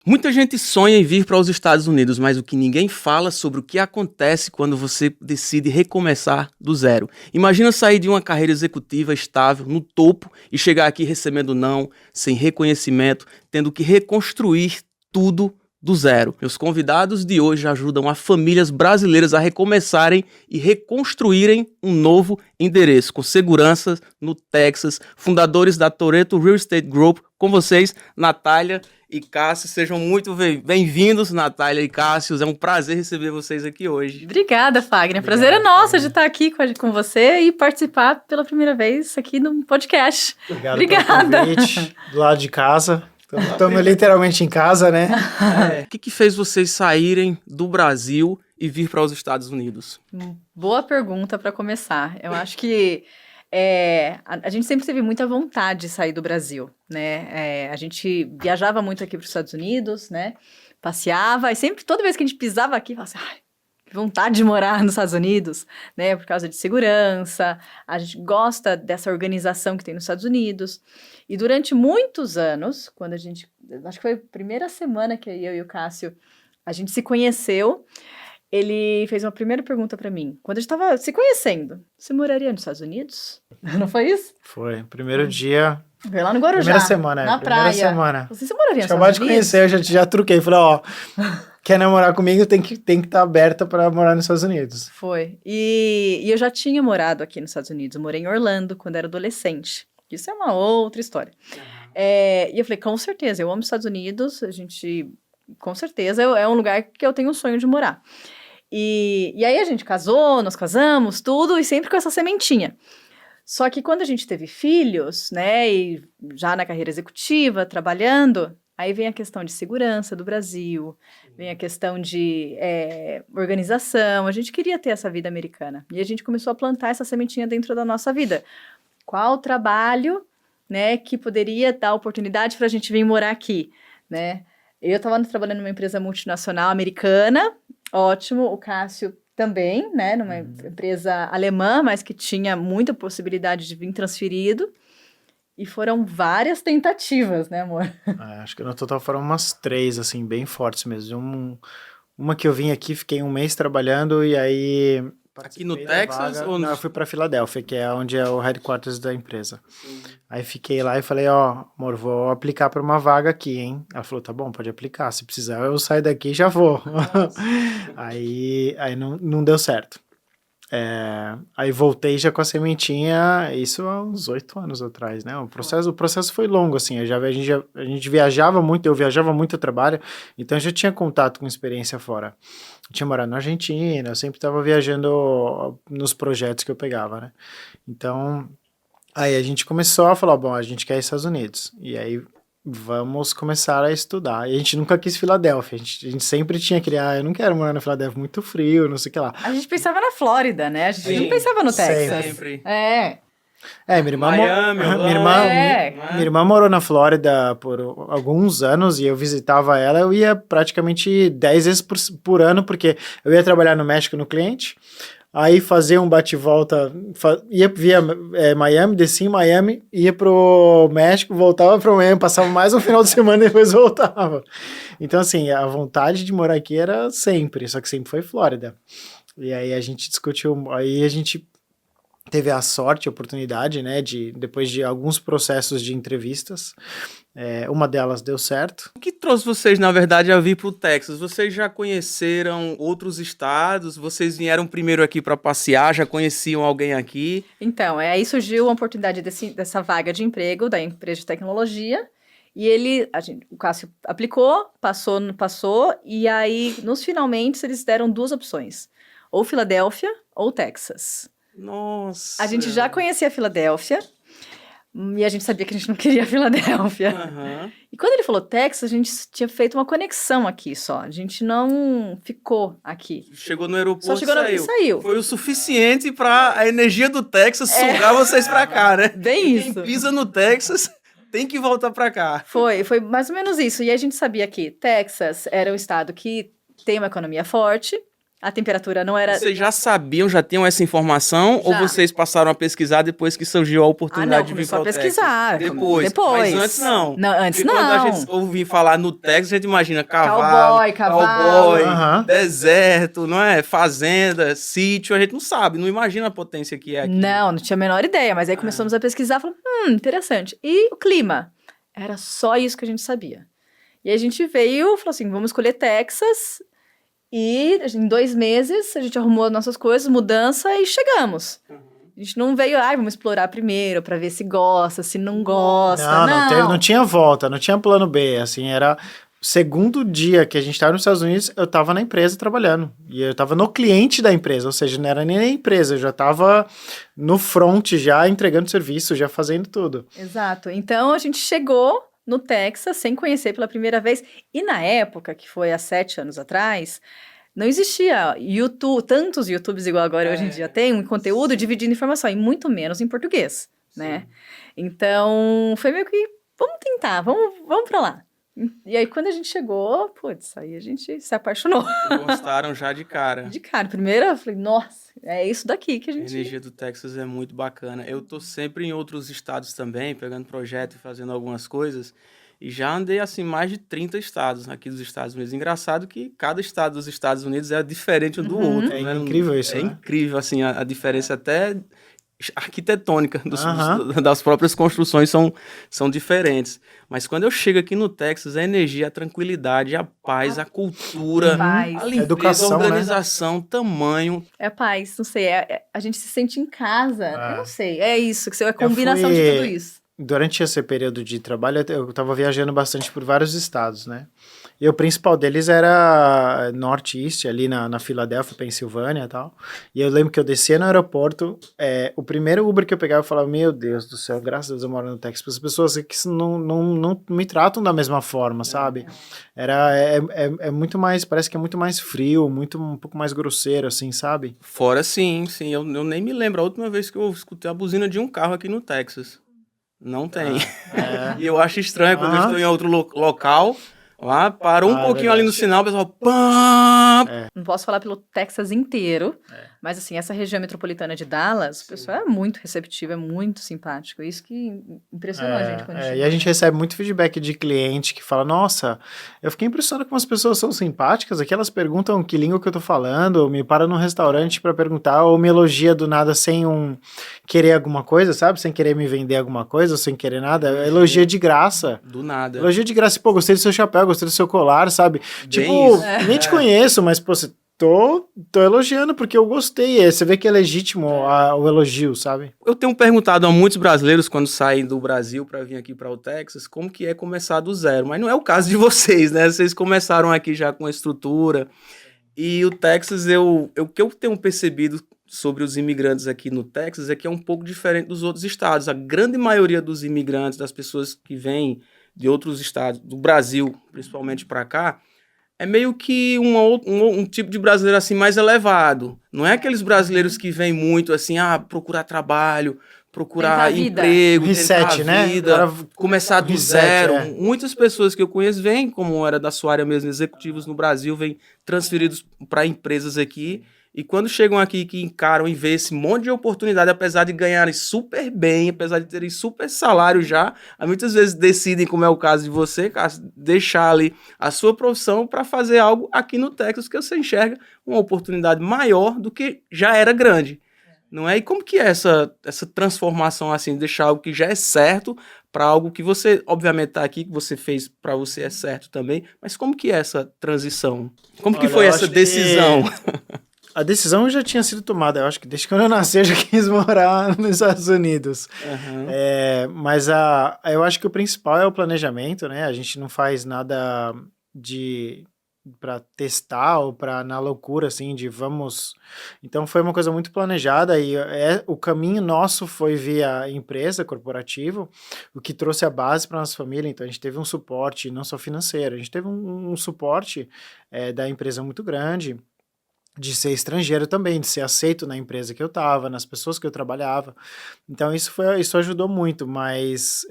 Muita gente sonha em vir para os Estados Unidos, mas o que ninguém fala sobre o que acontece quando você decide recomeçar do zero. Imagina sair de uma carreira executiva estável, no topo, e chegar aqui recebendo não, sem reconhecimento, tendo que reconstruir tudo do zero. Meus convidados de hoje ajudam a famílias brasileiras a recomeçarem e reconstruírem um novo endereço, com segurança no Texas. Fundadores da Toretto Real Estate Group, com vocês, Natália e Cássio. Sejam muito bem-vindos, Natália e Cássio. É um prazer receber vocês aqui hoje. Obrigada, Fagner. Prazer é nosso de estar aqui com você e participar pela primeira vez aqui no podcast. Obrigada. Pelo convite, do lado de casa. Estamos literalmente em casa, né? O que fez vocês saírem do Brasil e vir para os Estados Unidos? Boa pergunta para começar. Eu acho que a gente sempre teve muita vontade de sair do Brasil, né? A gente viajava muito aqui para os Estados Unidos, né? Passeava e sempre, toda vez que a gente pisava aqui, falava assim, que vontade de morar nos Estados Unidos, né? Por causa de segurança, a gente gosta dessa organização que tem nos Estados Unidos. E durante muitos anos, quando acho que foi a primeira semana que eu e o Cássio, a gente se conheceu, ele fez uma primeira pergunta pra mim. Quando a gente tava se conhecendo, você moraria nos Estados Unidos? Não foi isso? Foi. Primeiro dia... Foi lá no Guarujá. Primeira semana, na praia. Primeira semana. Você moraria nos Estados Acabou de Unidos? conhecer, eu já truquei. Falei, quer namorar comigo, tem que estar aberta pra morar nos Estados Unidos. Foi. E eu já tinha morado aqui nos Estados Unidos. Eu morei em Orlando quando era adolescente. Isso é uma outra história. E eu falei, com certeza, eu amo os Estados Unidos. Com certeza, é um lugar que eu tenho um sonho de morar. E aí a gente casou, nós casamos, tudo, e sempre com essa sementinha. Só que quando a gente teve filhos, né, e já na carreira executiva, trabalhando, aí vem a questão de segurança do Brasil, vem a questão de organização, a gente queria ter essa vida americana. E a gente começou a plantar essa sementinha dentro da nossa vida. Qual trabalho, né, que poderia dar oportunidade para a gente vir morar aqui, né? Eu estava trabalhando numa empresa multinacional americana, ótimo, o Cássio também, né, numa empresa alemã, mas que tinha muita possibilidade de vir transferido, e foram várias tentativas, né, amor? Acho que no total foram umas 3, assim, bem fortes mesmo. Uma que eu vim aqui, fiquei um mês trabalhando, e aí... Aqui no Texas? Ou não, eu fui para Filadélfia, que é onde é o headquarters da empresa. Aí fiquei lá e falei, amor, vou aplicar para uma vaga aqui, hein? Ela falou, tá bom, pode aplicar, se precisar eu saio daqui e já vou. aí não deu certo. Aí voltei já com a sementinha, isso há uns 8 anos atrás, né? O processo foi longo, assim, a gente viajava muito, eu viajava muito a trabalho, então eu já tinha contato com experiência fora. Eu tinha morado na Argentina, eu sempre estava viajando nos projetos que eu pegava, né? Então, aí a gente começou a falar, bom, a gente quer ir aos Estados Unidos, e aí vamos começar a estudar. E a gente nunca quis Filadélfia, a gente sempre tinha aquele, eu não quero morar na Filadélfia, muito frio, não sei o que lá. A gente pensava na Flórida, né? A gente não pensava no Texas. Sempre. Minha irmã, Miami, minha irmã morou na Flórida por alguns anos e eu visitava ela, eu ia praticamente 10 vezes por ano, porque eu ia trabalhar no México no cliente, aí fazia um bate-volta, ia via Miami, descia em Miami, ia pro México, voltava pro Miami, passava mais um final de semana e depois voltava. Então, assim, a vontade de morar aqui era sempre, só que sempre foi Flórida. E aí a gente discutiu, aí a gente teve a sorte, a oportunidade, né, depois de alguns processos de entrevistas, uma delas deu certo. O que trouxe vocês, na verdade, a vir para o Texas? Vocês já conheceram outros estados? Vocês vieram primeiro aqui para passear? Já conheciam alguém aqui? Então, aí surgiu a oportunidade dessa vaga de emprego da empresa de tecnologia, e o Cássio aplicou, passou, e aí, nos finalmente, eles deram 2 opções, ou Filadélfia ou Texas. Nossa! A gente já conhecia a Filadélfia, e a gente sabia que a gente não queria a Filadélfia. E quando ele falou Texas, a gente tinha feito uma conexão aqui só. A gente não ficou aqui. Chegou no aeroporto só chegou e saiu. Foi o suficiente para a energia do Texas sugar vocês para cá, né? Bem isso. Quem pisa no Texas tem que voltar para cá. Foi mais ou menos isso. E a gente sabia que Texas era um estado que tem uma economia forte, A temperatura não era... Vocês já sabiam, já tinham essa informação? Ou Já. vocês passaram a pesquisar depois que surgiu a oportunidade de vir para começou a o Texas? pesquisar. Depois. Mas antes não. Não, antes Porque não. quando a gente ouve falar no Texas, a gente imagina Cowboy, cowboy, Aham. deserto, não é? Fazenda, sítio, a gente não sabe, não imagina a potência que é aqui. Não tinha a menor ideia, mas aí começamos a pesquisar, falamos, interessante. E o clima? Era só isso que a gente sabia. E aí a gente veio, falou assim, vamos escolher Texas, e em 2 meses a gente arrumou as nossas coisas, mudança, e chegamos. A gente não veio, vamos explorar primeiro, pra ver se gosta, se não gosta, Não tinha volta, não tinha plano B, assim, era... Segundo dia que a gente estava nos Estados Unidos, eu estava na empresa trabalhando. E eu estava no cliente da empresa, ou seja, não era nem na empresa, eu já estava no front, já entregando serviço, já fazendo tudo. Exato. Então a gente chegou no Texas sem conhecer pela primeira vez. E na época, que foi há 7 anos atrás, não existia YouTube, tantos YouTubes igual agora hoje em dia tem, um conteúdo dividindo informação, e muito menos em português, né? Então foi meio que, vamos tentar, vamos pra lá. E aí, quando a gente chegou, aí a gente se apaixonou. Gostaram já de cara. De cara, primeiro eu falei, nossa, é isso daqui que a A gente... energia do Texas é muito bacana. Eu tô sempre em outros estados também, pegando projeto e fazendo algumas coisas. E já andei, assim, mais de 30 estados aqui dos Estados Unidos. Engraçado que cada estado dos Estados Unidos é diferente um do outro. É né? incrível isso, É né? incrível, assim, a diferença até arquitetônica Aham. das próprias construções são diferentes. Mas quando eu chego aqui no Texas, a energia, a tranquilidade, a paz, a cultura, Paz. a limpeza, Educação, a né? organização, tamanho. É paz, não sei, a gente se sente em casa, É. eu não sei, é isso, que é a combinação de fui- tudo isso. Durante esse período de trabalho, eu estava viajando bastante por vários estados, né? E o principal deles era Northeast, ali na Filadélfia, Pensilvânia e tal. E eu lembro que eu descia no aeroporto, o primeiro Uber que eu pegava, eu falava, meu Deus do céu, graças a Deus eu moro no Texas. As pessoas aqui não me tratam da mesma forma, sabe? É muito mais, parece que é muito mais frio, um pouco mais grosseiro, assim, sabe? Fora sim. Eu nem me lembro a última vez que eu escutei a buzina de um carro aqui no Texas. Não tem. E eu acho estranho quando eu Aham. estou em outro local, lá, parou um É pouquinho ali no verdade. sinal, o pessoal, pam! Não posso falar pelo Texas inteiro, mas assim, essa região metropolitana de Dallas, o pessoal é muito receptivo, é muito simpático, isso que impressionou a gente quando E chegou. a gente recebe muito feedback de cliente que fala, nossa, eu fiquei impressionado como as pessoas são simpáticas, aqui elas perguntam que língua que eu tô falando, ou me para num restaurante pra perguntar, ou me elogia do nada sem querer alguma coisa, sabe? Sem querer me vender alguma coisa, ou sem querer nada, elogia de graça. Do nada. Elogio de graça, pô, gostei do seu chapéu, gostei do seu colar, sabe? Tipo, isso. nem te conheço, mas, pô, tô elogiando porque eu gostei. Você vê que é legítimo o elogio, sabe? Eu tenho perguntado a muitos brasileiros quando saem do Brasil para vir aqui para o Texas, como que é começar do zero. Mas não é o caso de vocês, né? Vocês começaram aqui já com a estrutura. E o Texas, o que eu tenho percebido sobre os imigrantes aqui no Texas é que é um pouco diferente dos outros estados. A grande maioria dos imigrantes, das pessoas que vêm de outros estados, do Brasil, principalmente para cá, é meio que um tipo de brasileiro assim mais elevado. Não é aqueles brasileiros que vêm muito assim, procurar trabalho, procurar Tentar a vida. emprego, Reset, tentar a né? vida, Agora, começar do reset, zero. é. Muitas pessoas que eu conheço vêm, como era da sua área mesmo, executivos no Brasil, vêm transferidos para empresas aqui. E quando chegam aqui que encaram e vê esse monte de oportunidade, apesar de ganharem super bem, apesar de terem super salário já, muitas vezes decidem, como é o caso de você, Cássio, deixar ali a sua profissão para fazer algo aqui no Texas que você enxerga uma oportunidade maior do que já era grande. Não é? E como que é essa transformação, assim, deixar algo que já é certo para algo que você, obviamente, tá aqui, que você fez para você é certo também, mas como que é essa transição? Como que Olha, foi eu essa acho que- decisão? A decisão já tinha sido tomada. Eu acho que desde quando eu nasci eu já quis morar nos Estados Unidos. Aham. Mas eu acho que o principal é o planejamento, né? A gente não faz nada para testar ou para na loucura assim de vamos. Então foi uma coisa muito planejada e o caminho nosso foi via empresa corporativo, o que trouxe a base para nossa família. Então a gente teve um suporte não só financeiro, a gente teve um suporte da empresa muito grande. De ser estrangeiro também, de ser aceito na empresa que eu estava, nas pessoas que eu trabalhava. Então isso ajudou muito, mas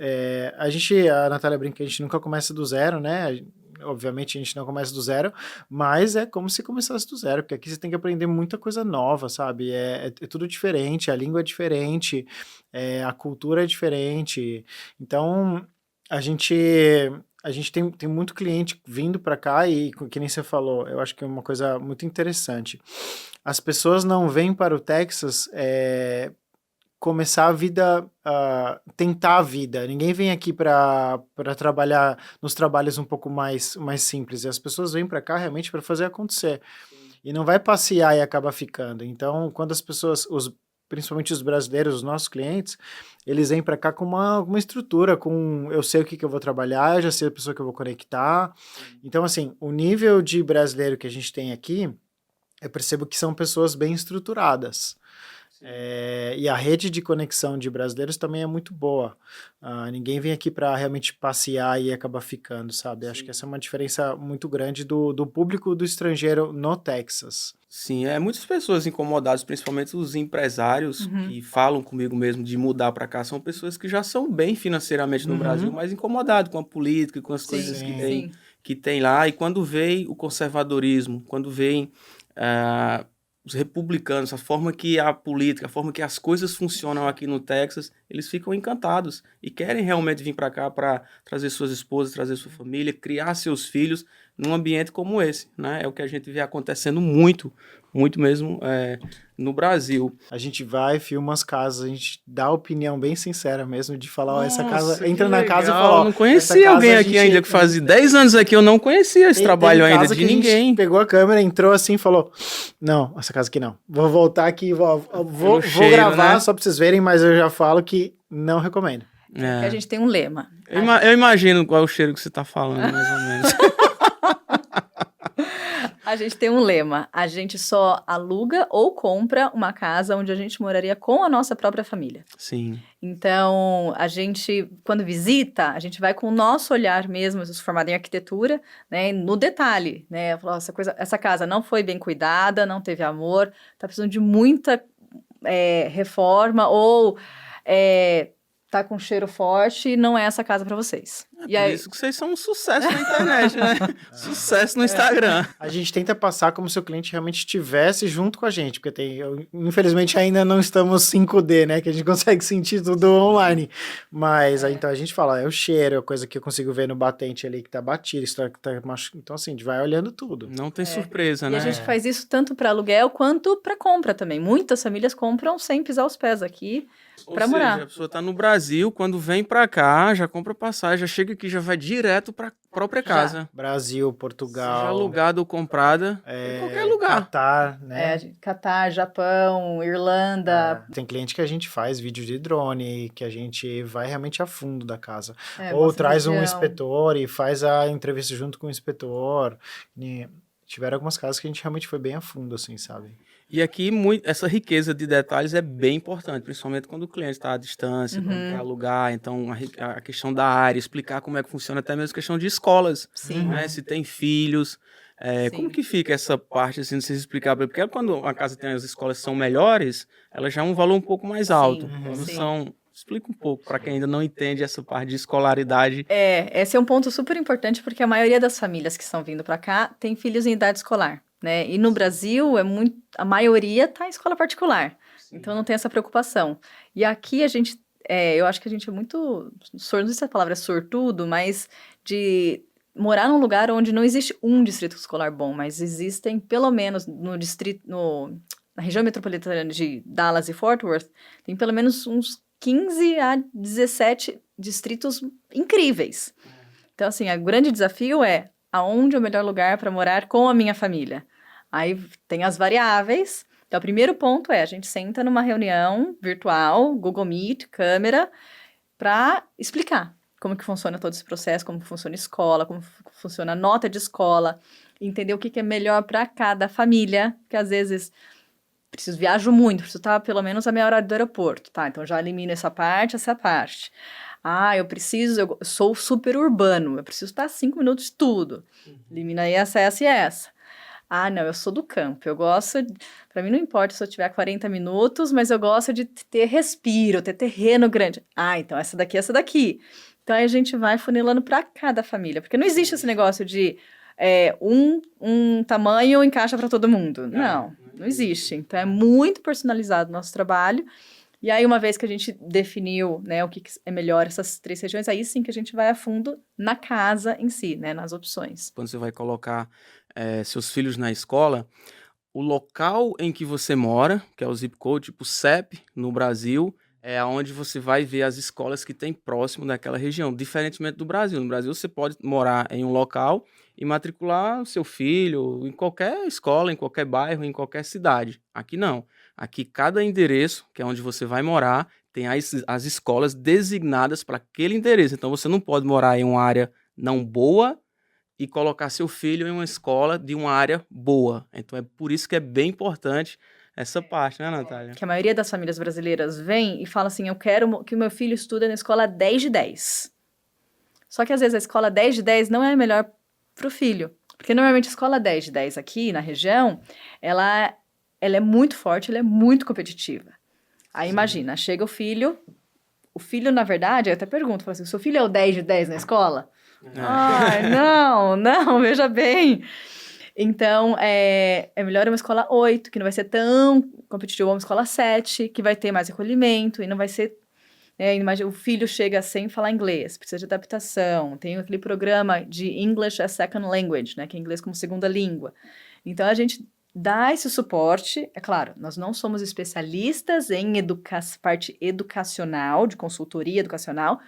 a Natália brinca que a gente nunca começa do zero, né? obviamente a gente não começa do zero, mas é como se começasse do zero, porque aqui você tem que aprender muita coisa nova, sabe? É tudo diferente, a língua é diferente, a cultura é diferente. Então, a gente... A gente tem muito cliente vindo para cá e, que nem você falou, eu acho que é uma coisa muito interessante. As pessoas não vêm para o Texas começar a vida, tentar a vida. Ninguém vem aqui para trabalhar nos trabalhos um pouco mais simples. As pessoas vêm para cá realmente para fazer acontecer. E não vai passear e acaba ficando. Então, quando as pessoas, principalmente os brasileiros, os nossos clientes, eles vêm para cá com uma estrutura, eu sei o que eu vou trabalhar, eu já sei a pessoa que eu vou conectar. Então, assim, o nível de brasileiro que a gente tem aqui, eu percebo que são pessoas bem estruturadas. E a rede de conexão de brasileiros também é muito boa. Ninguém vem aqui para realmente passear e acabar ficando, sabe? Sim. Acho que essa é uma diferença muito grande do público do estrangeiro no Texas. Sim, muitas pessoas incomodadas, principalmente os empresários que falam comigo mesmo de mudar para cá, são pessoas que já são bem financeiramente no Brasil, mas incomodados com a política, com as coisas que tem lá. E quando vem o conservadorismo, quando vem os republicanos, a forma que a política, a forma que as coisas funcionam aqui no Texas, eles ficam encantados e querem realmente vir para cá para trazer suas esposas, trazer sua família, criar seus filhos num ambiente como esse, né? É o que a gente vê acontecendo muito mesmo no Brasil. A gente vai, filma as casas, a gente dá a opinião bem sincera mesmo, de falar, essa casa, entra na casa e fala, eu não conhecia alguém aqui ainda que fazia 10 anos aqui, eu não conhecia esse trabalho ainda de ninguém. A gente pegou a câmera, entrou assim e falou, não, essa casa aqui não, vou voltar aqui, vou gravar, né? Só pra vocês verem, mas eu já falo que não recomendo. A gente tem um lema. Eu imagino qual é o cheiro que você tá falando, mais ou menos. A gente tem um lema, a gente só aluga ou compra uma casa onde a gente moraria com a nossa própria família. Sim. Então, a gente, quando visita, a gente vai com o nosso olhar mesmo, eu sou formada em arquitetura, né, no detalhe, né, eu falo, essa casa não foi bem cuidada, não teve amor, tá precisando de muita reforma ou tá com cheiro forte e não é essa casa para vocês. Por isso que vocês são um sucesso na internet, né? Sucesso no Instagram. A gente tenta passar como se o cliente realmente estivesse junto com a gente, porque infelizmente ainda não estamos 5D, né? Que a gente consegue sentir tudo online. Mas então a gente fala, é o cheiro, é a coisa que eu consigo ver no batente ali que tá batido, então assim, a gente vai olhando tudo. Não tem surpresa, né? E a gente faz isso tanto para aluguel quanto para compra também. Muitas famílias compram sem pisar os pés aqui para morar. A pessoa tá no Brasil, quando vem para cá, já compra passagem, já chega aqui, já vai direto para própria casa. Brasil, Portugal. Seja alugada ou comprada, em qualquer lugar. Catar, né? Catar, Japão, Irlanda. Tem cliente que a gente faz vídeo de drone, que a gente vai realmente a fundo da casa. Ou traz um inspetor e faz a entrevista junto com o inspetor. Tiveram algumas casas que a gente realmente foi bem a fundo, assim, sabe? E aqui, essa riqueza de detalhes é bem importante, principalmente quando o cliente está à distância, quando quer alugar. Então, a questão da área, explicar como é que funciona, até mesmo a questão de escolas. Sim. Né? Se tem filhos, como que fica essa parte, assim, de vocês explicar? Porque quando a casa tem as escolas que são melhores, ela já é um valor um pouco mais alto. Explica um pouco para quem ainda não entende essa parte de escolaridade. Esse é um ponto super importante, porque a maioria das famílias que estão vindo para cá tem filhos em idade escolar. Né? E no Brasil, a maioria está em escola particular. Sim. Então, não tem essa preocupação. E aqui, a gente, eu acho que a gente é muito, não sei se a palavra é sortudo, mas de morar num lugar onde não existe um distrito escolar bom, mas existem, pelo menos, na região metropolitana de Dallas e Fort Worth, tem pelo menos uns 15 a 17 distritos incríveis. Então, assim, o grande desafio é aonde é o melhor lugar para morar com a minha família. Aí tem as variáveis. Então, o primeiro ponto a gente senta numa reunião virtual, Google Meet, câmera, para explicar como que funciona todo esse processo, como funciona a escola, como funciona a nota de escola, entender o que é melhor para cada família, porque às vezes viajo muito, preciso estar pelo menos a meia hora do aeroporto, tá? Então, já elimino essa parte. Eu sou super urbano, eu preciso estar 5 minutos de tudo. Elimina aí essa. Não, eu sou do campo, pra mim não importa se eu tiver 40 minutos, mas eu gosto de ter respiro, ter terreno grande. Então essa daqui. Então, aí a gente vai funilando para cada família, porque não existe esse negócio de um tamanho encaixa para todo mundo. Não existe. Então, é muito personalizado o nosso trabalho. E aí, uma vez que a gente definiu, né, o que é melhor essas 3 regiões, aí sim que a gente vai a fundo na casa em si, né, nas opções. Quando você vai colocar seus filhos na escola, o local em que você mora, que é o zip code, tipo CEP, no Brasil, é onde você vai ver as escolas que tem próximo daquela região, diferentemente do Brasil. No Brasil, você pode morar em um local e matricular o seu filho em qualquer escola, em qualquer bairro, em qualquer cidade. Aqui não. Aqui, cada endereço, que é onde você vai morar, tem as escolas designadas para aquele endereço. Então, você não pode morar em uma área não boa e colocar seu filho em uma escola de uma área boa. Então é por isso que é bem importante essa parte, né, Natália? Que a maioria das famílias brasileiras vem e fala assim, eu quero que o meu filho estude na escola 10 de 10. Só que às vezes a escola 10 de 10 não é a melhor para o filho. Porque normalmente a escola 10 de 10 aqui na região, ela é muito forte, ela é muito competitiva. Aí imagina, chega o filho, na verdade, eu até pergunto, falo assim, seu filho é o 10 de 10 na escola? Ai, não, veja bem. Então, é melhor uma escola 8, que não vai ser tão competitiva, uma escola 7, que vai ter mais recolhimento e não vai ser... imagina, o filho chega sem falar inglês, precisa de adaptação, tem aquele programa de English as Second Language, né, que é inglês como segunda língua. Então, a gente dá esse suporte, é claro, nós não somos especialistas em parte educacional, de consultoria educacional,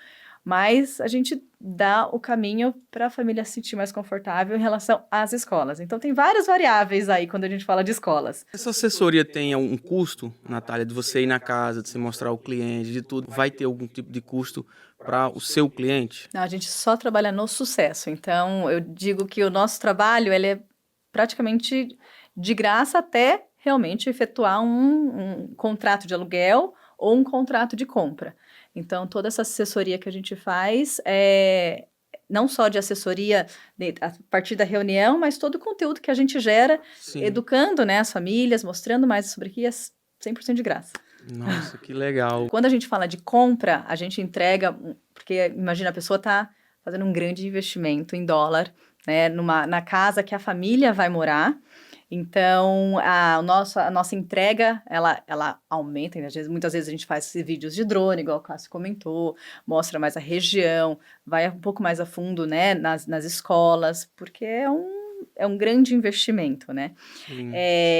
mas a gente dá o caminho para a família se sentir mais confortável em relação às escolas. Então, tem várias variáveis aí quando a gente fala de escolas. Essa assessoria tem um custo, Natália, de você ir na casa, de você mostrar o cliente, de tudo? Vai ter algum tipo de custo para o seu cliente? Não, a gente só trabalha no sucesso. Então, eu digo que o nosso trabalho ele é praticamente de graça até realmente efetuar um contrato de aluguel ou um contrato de compra. Então, toda essa assessoria que a gente faz é não só de assessoria a partir da reunião, mas todo o conteúdo que a gente gera, Sim. educando, né, as famílias, mostrando mais sobre aqui, é 100% de graça. Nossa, que legal. Quando a gente fala de compra, a gente entrega, porque imagina, a pessoa está fazendo um grande investimento em dólar, né, na casa que a família vai morar. Então, a nossa entrega, ela aumenta. Muitas vezes a gente faz vídeos de drone, igual o Cássio comentou, mostra mais a região, vai um pouco mais a fundo, né, nas escolas, porque é um grande investimento, né?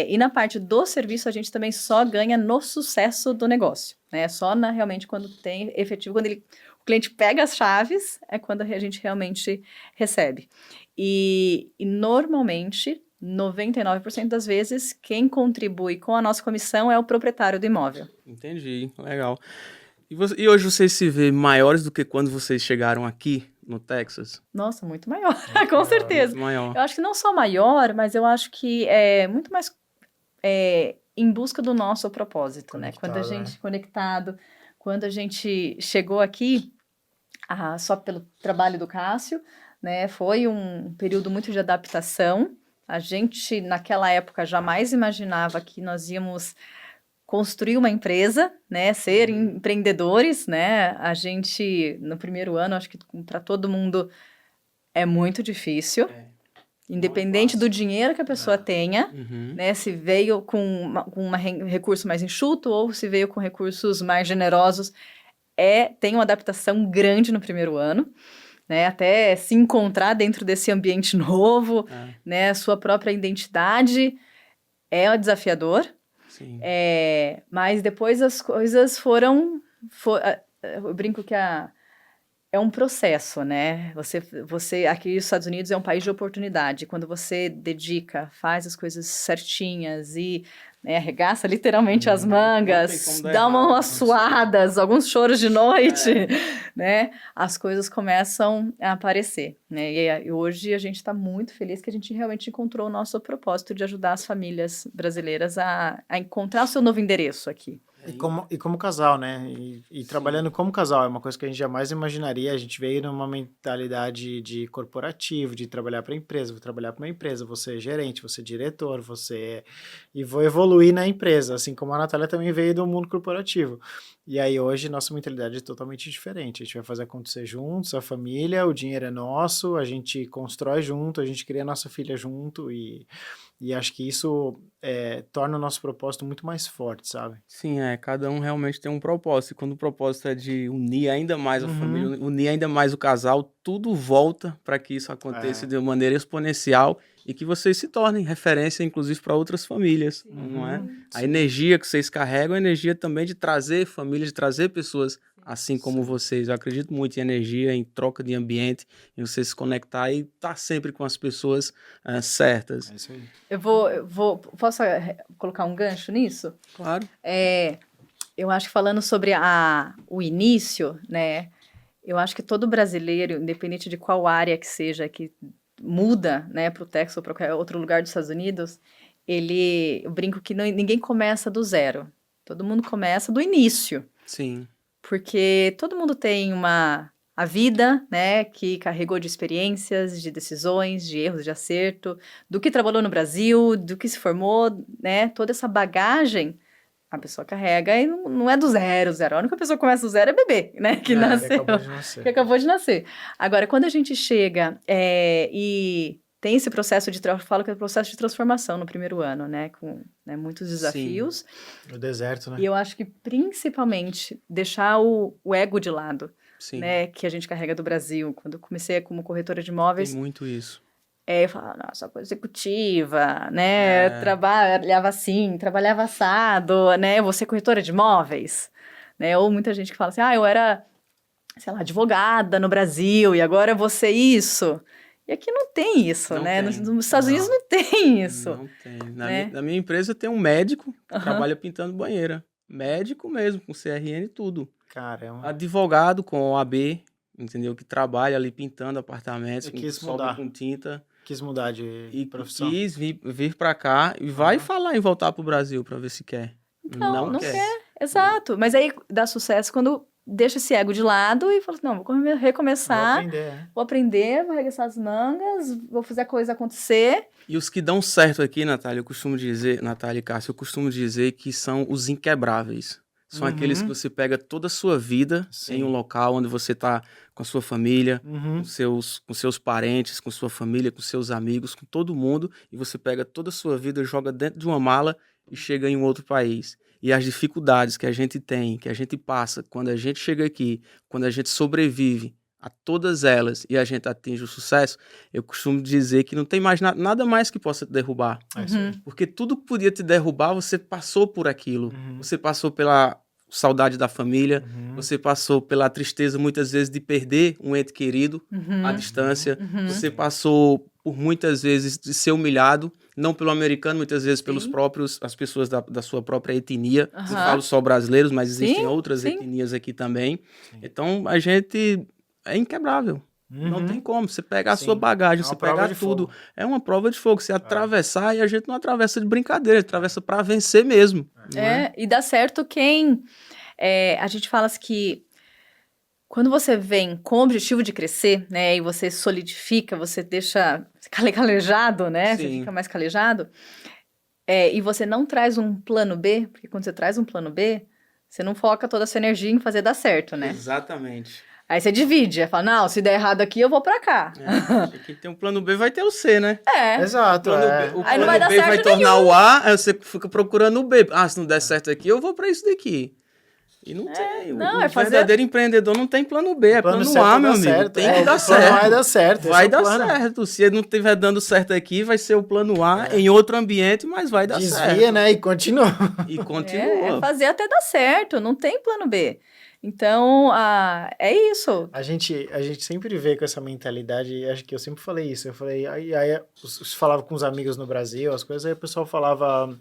E na parte do serviço, a gente também só ganha no sucesso do negócio, né? Só realmente quando tem efetivo, quando o cliente pega as chaves, é quando a gente realmente recebe. E normalmente... 99% das vezes, quem contribui com a nossa comissão é o proprietário do imóvel. Entendi, legal. E hoje vocês se vê maiores do que quando vocês chegaram aqui no Texas? Nossa, muito maior, com certeza. Muito maior. Eu acho que não só maior, mas eu acho que é muito mais em busca do nosso propósito, né? Quando a gente conectado, quando a gente chegou aqui, só pelo trabalho do Cássio, né? Foi um período muito de adaptação. A gente, naquela época, jamais imaginava que nós íamos construir uma empresa, né, ser empreendedores, né? A gente, no primeiro ano, acho que para todo mundo é muito difícil, independente do dinheiro que a pessoa tenha, né? Se veio com um recurso mais enxuto ou se veio com recursos mais generosos, tem uma adaptação grande no primeiro ano. Né, até se encontrar dentro desse ambiente novo, né, sua própria identidade é desafiador. Sim. Mas depois as coisas foram eu brinco que é um processo, né? Você aqui nos Estados Unidos é um país de oportunidade. Quando você dedica, faz as coisas certinhas e arregaça literalmente as mangas, dá umas suadas, alguns choros de noite, né? As coisas começam a aparecer, né? E hoje a gente está muito feliz que a gente realmente encontrou o nosso propósito de ajudar as famílias brasileiras a encontrar o seu novo endereço aqui. E como casal, né? E trabalhando como casal, é uma coisa que a gente jamais imaginaria. A gente veio numa mentalidade de corporativo, de trabalhar para empresa, vou trabalhar para uma empresa, você é gerente, você é diretor, e vou evoluir na empresa, assim como a Natália também veio do mundo corporativo. E aí hoje nossa mentalidade é totalmente diferente. A gente vai fazer acontecer juntos, a família, o dinheiro é nosso, a gente constrói junto, a gente cria nossa filha junto e acho que isso torna o nosso propósito muito mais forte, sabe? Sim, cada um realmente tem um propósito. E quando o propósito é de unir ainda mais a família, unir ainda mais o casal, tudo volta para que isso aconteça de maneira exponencial e que vocês se tornem referência, inclusive, para outras famílias, não é? A energia que vocês carregam é a energia também de trazer famílias, de trazer pessoas assim como vocês. Eu acredito muito em energia, em troca de ambiente, em você se conectar e estar sempre com as pessoas certas. É isso aí. Posso colocar um gancho nisso? Claro. Eu acho que falando sobre o início, né? Eu acho que todo brasileiro, independente de qual área que seja, que muda, né, para o Texas ou para qualquer outro lugar dos Estados Unidos, eu brinco que ninguém começa do zero. Todo mundo começa do início. Sim. Porque todo mundo tem a vida, né, que carregou de experiências, de decisões, de erros, de acerto, do que trabalhou no Brasil, do que se formou, né, toda essa bagagem a pessoa carrega e não é do zero. A única pessoa que começa do zero é bebê, né, que nasceu, que acabou de nascer. Agora, quando a gente chega e tem esse processo eu falo que é o processo de transformação no primeiro ano, né, com muitos desafios. Sim. O deserto, né? E eu acho que, principalmente, deixar o ego de lado, Sim. né, que a gente carrega do Brasil. Quando eu comecei como corretora de imóveis... Tem muito isso. Eu falava, nossa, coisa executiva, né, trabalhava assim, trabalhava assado, né, você corretora de imóveis, né, ou muita gente que fala assim, eu era, sei lá, advogada no Brasil, e agora você isso... E aqui não tem isso, não né? Tem. Nos Estados Unidos não tem isso. Não tem. Né? Na minha empresa tem um médico que trabalha pintando banheira. Médico mesmo, com CRN e tudo. Caramba. Advogado com OAB, entendeu? Que trabalha ali pintando apartamentos, sobe com tinta. Quis mudar de profissão. E quis vir pra cá e vai falar em voltar pro Brasil pra ver se quer. Então, não quer. Exato. Mas aí dá sucesso quando deixa esse ego de lado e fala assim, não, vou recomeçar, vou aprender, vou arregaçar as mangas, vou fazer a coisa acontecer. E os que dão certo aqui, Natália, Natália e Cássio, eu costumo dizer que são os inquebráveis. São aqueles que você pega toda a sua vida em um local onde você está com a sua família, com seus parentes, com sua família, com seus amigos, com todo mundo, e você pega toda a sua vida, joga dentro de uma mala e chega em um outro país. E as dificuldades que a gente tem, que a gente passa, quando a gente chega aqui, quando a gente sobrevive a todas elas e a gente atinge o sucesso, eu costumo dizer que não tem mais nada mais que possa te derrubar. Porque tudo que podia te derrubar, você passou por aquilo. Você passou pela saudade da família, você passou pela tristeza, muitas vezes, de perder um ente querido à distância. Você passou por, muitas vezes, de ser humilhado, não pelo americano, muitas vezes as pessoas da sua própria etnia. Não falo só brasileiros, mas existem outras etnias aqui também. Então, a gente é inquebrável. Não tem como. Você pegar a sua bagagem, você pegar tudo. É uma prova de fogo. Você atravessar, e a gente não atravessa de brincadeira, atravessa para vencer mesmo. E dá certo quem... a gente fala assim que quando você vem com o objetivo de crescer, né, e você solidifica, você deixa calejado, né, você fica mais calejado, e você não traz um plano B, porque quando você traz um plano B, você não foca toda a sua energia em fazer dar certo, né? Exatamente. Aí você divide, fala, não, se der errado aqui, eu vou pra cá. Quem tem um plano B vai ter o C, né? Exato. O plano B vai tornar o A, aí você fica procurando o B. Se não der certo aqui, eu vou pra isso daqui. E não tem. O verdadeiro empreendedor não tem plano B, é plano A, meu amigo. Tem que dar certo. Vai dar certo. Vai dar certo. Se ele não estiver dando certo aqui, vai ser o plano A em outro ambiente, mas vai dar certo. Desvia, né? E continua. É fazer até dar certo, não tem plano B. Então, é isso. A gente sempre vê com essa mentalidade, acho que eu sempre falei isso. Eu falei, aí falava com os amigos no Brasil, as coisas, aí o pessoal falava,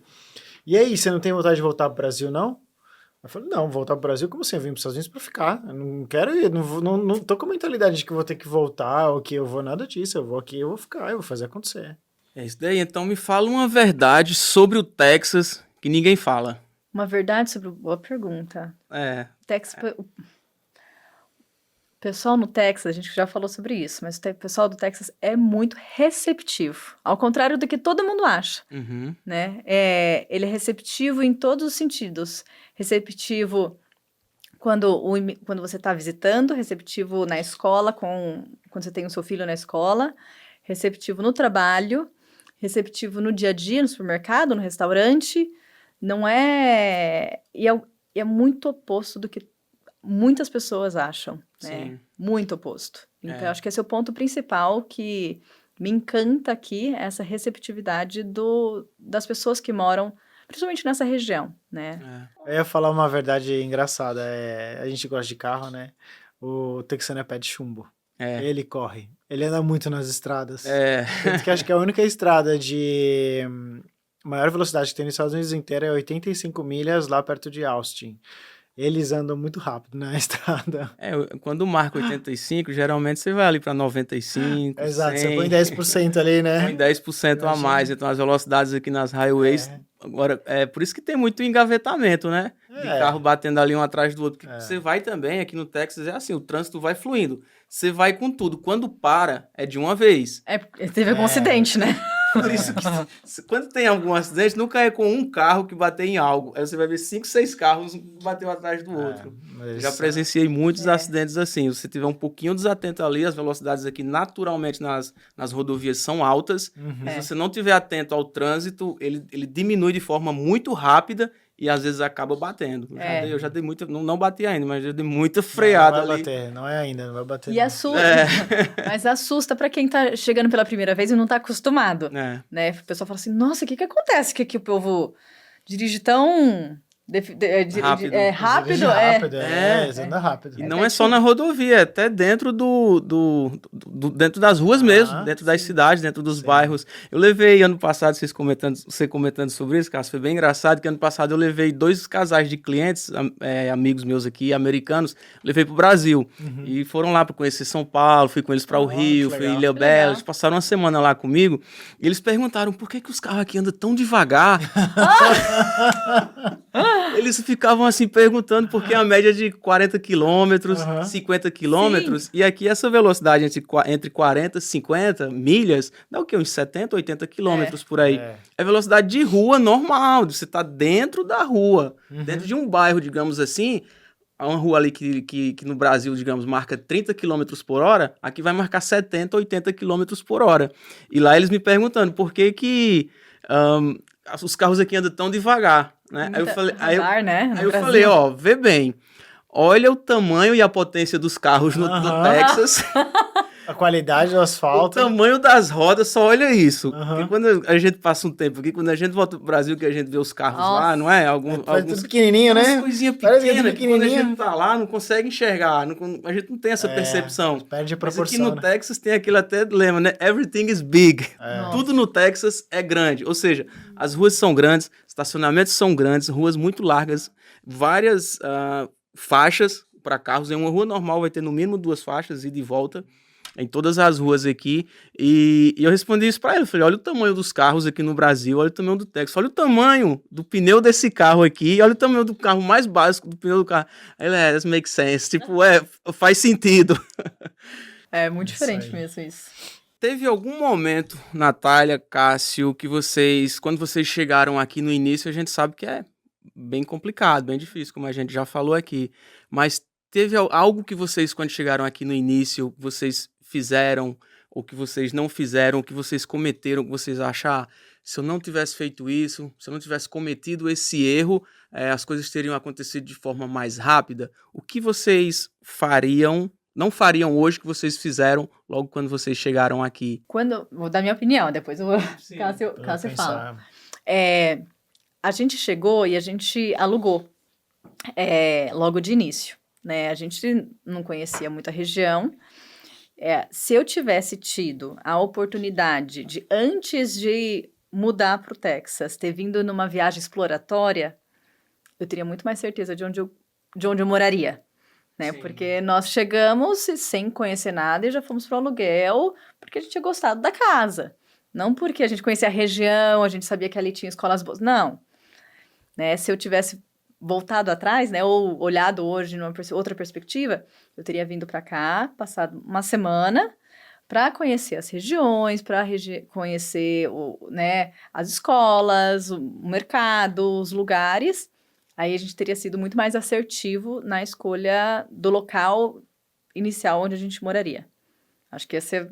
e aí, você não tem vontade de voltar pro Brasil, não? Eu falei, não, voltar pro Brasil, como assim? Eu vim pros Estados Unidos pra ficar. Eu não quero ir, não tô com a mentalidade de que eu vou ter que voltar, ou que eu vou nada disso. Eu vou aqui, eu vou ficar, eu vou fazer acontecer. É isso daí. Então me fala uma verdade sobre o Texas que ninguém fala. Uma verdade sobre... Boa pergunta. O pessoal no Texas, a gente já falou sobre isso, mas o pessoal do Texas é muito receptivo. Ao contrário do que todo mundo acha, né? Ele é receptivo em todos os sentidos. Receptivo quando você está visitando, receptivo na escola, quando você tem o seu filho na escola, receptivo no trabalho, receptivo no dia a dia, no supermercado, no restaurante. Não é... E é muito oposto do que muitas pessoas acham, né? Sim. Muito oposto. Então, acho que esse é o ponto principal que me encanta aqui, essa receptividade das pessoas que moram, principalmente nessa região, né? Eu ia falar uma verdade engraçada. A gente gosta de carro, né? O texano é pé de chumbo. Ele corre. Ele anda muito nas estradas. Tanto que acho que a única estrada de maior velocidade que tem nos Estados Unidos inteiro é 85 milhas lá perto de Austin. Eles andam muito rápido na estrada. Quando marca 85, geralmente você vai ali para 95, Exato, 100. você põe 10% ali, né? Põe 10% a mais. Então, as velocidades aqui nas highways... Agora, por isso que tem muito engavetamento, né? De carro batendo ali um atrás do outro. Porque você vai também, aqui no Texas, é assim, o trânsito vai fluindo. Você vai com tudo. Quando para, é de uma vez. Teve algum acidente, né? Por isso que quando tem algum acidente, nunca é com um carro que bateu em algo. Aí você vai ver 5, 6 carros que bateu atrás do outro. Já presenciei muitos acidentes assim. Se você tiver um pouquinho desatento ali, as velocidades aqui naturalmente nas rodovias são altas. Se você não tiver atento ao trânsito, ele diminui de forma muito rápida e às vezes acaba batendo. Eu já dei muita... Não bati ainda, mas já dei muita freada ali. Não vai bater, não é ainda, não vai bater. E assusta. Mas assusta pra quem tá chegando pela primeira vez e não tá acostumado. Né? O pessoal fala assim, nossa, o que acontece que aqui o povo dirige tão... rápido. Rápido. Eles andam rápido. E não é só na rodovia, é até dentro dentro das ruas mesmo, dentro das cidades, dentro dos bairros. Eu levei ano passado, você comentando sobre isso, Cássio, foi bem engraçado que ano passado eu levei 2 casais de clientes, amigos meus aqui, americanos, levei pro Brasil. E foram lá para conhecer São Paulo, fui com eles para o Rio, fui em Ilha Bela, eles passaram uma semana lá comigo, e eles perguntaram por que os carros aqui andam tão devagar. Eles ficavam assim perguntando porque a média de 40 quilômetros, 50 quilômetros, e aqui essa velocidade entre 40 e 50 milhas, dá o quê? Uns 70, 80 quilômetros por aí. É velocidade de rua normal, você tá dentro da rua, dentro de um bairro, digamos assim, uma rua ali que no Brasil, digamos, marca 30 km por hora, aqui vai marcar 70, 80 km por hora. E lá eles me perguntando por que os carros aqui andam tão devagar, né? Aí eu falei, vê bem, olha o tamanho e a potência dos carros no Texas. A qualidade do asfalto. O tamanho das rodas, só olha isso. Porque quando a gente passa um tempo aqui, quando a gente volta pro Brasil, que a gente vê os carros lá, não é? Alguns tudo pequenininho, né? Umas coisinhas pequenas, que quando a gente tá lá, não consegue enxergar. A gente não tem essa percepção. Perde a proporção. Mas aqui no Texas tem aquele até lema, né? Everything is big. Tudo no Texas é grande. Ou seja, as ruas são grandes, estacionamentos são grandes, ruas muito largas, várias faixas para carros. Em uma rua normal vai ter no mínimo 2 faixas, ida e volta, em todas as ruas aqui, e eu respondi isso para ele, falei, olha o tamanho dos carros aqui no Brasil, olha o tamanho do Texas, olha o tamanho do pneu desse carro aqui, olha o tamanho do carro mais básico do pneu do carro. Aí ele, that makes sense, tipo, faz sentido. É muito diferente mesmo isso. Teve algum momento, Natália, Cássio, que quando vocês chegaram aqui no início, a gente sabe que é bem complicado, bem difícil, como a gente já falou aqui, mas teve algo que vocês, quando chegaram aqui no início, vocês fizeram, ou que vocês não fizeram, o que vocês cometeram, que vocês acham, se eu não tivesse feito isso, se eu não tivesse cometido esse erro, as coisas teriam acontecido de forma mais rápida? O que vocês não fariam hoje que vocês fizeram logo quando vocês chegaram aqui? Vou dar minha opinião, depois eu vou... Cássio fala. A gente chegou e a gente alugou logo de início, né? A gente não conhecia muito a região. Se eu tivesse tido a oportunidade de, antes de mudar para o Texas, ter vindo numa viagem exploratória, eu teria muito mais certeza de onde eu moraria, né? Porque nós chegamos sem conhecer nada e já fomos para o aluguel porque a gente tinha gostado da casa. Não porque a gente conhecia a região, a gente sabia que ali tinha escolas boas. Não. né? Se eu tivesse voltado atrás, né, ou olhado hoje numa outra perspectiva, eu teria vindo para cá, passado uma semana para conhecer as regiões, para conhecer né, as escolas, o mercado, os lugares. Aí a gente teria sido muito mais assertivo na escolha do local inicial onde a gente moraria. Acho que se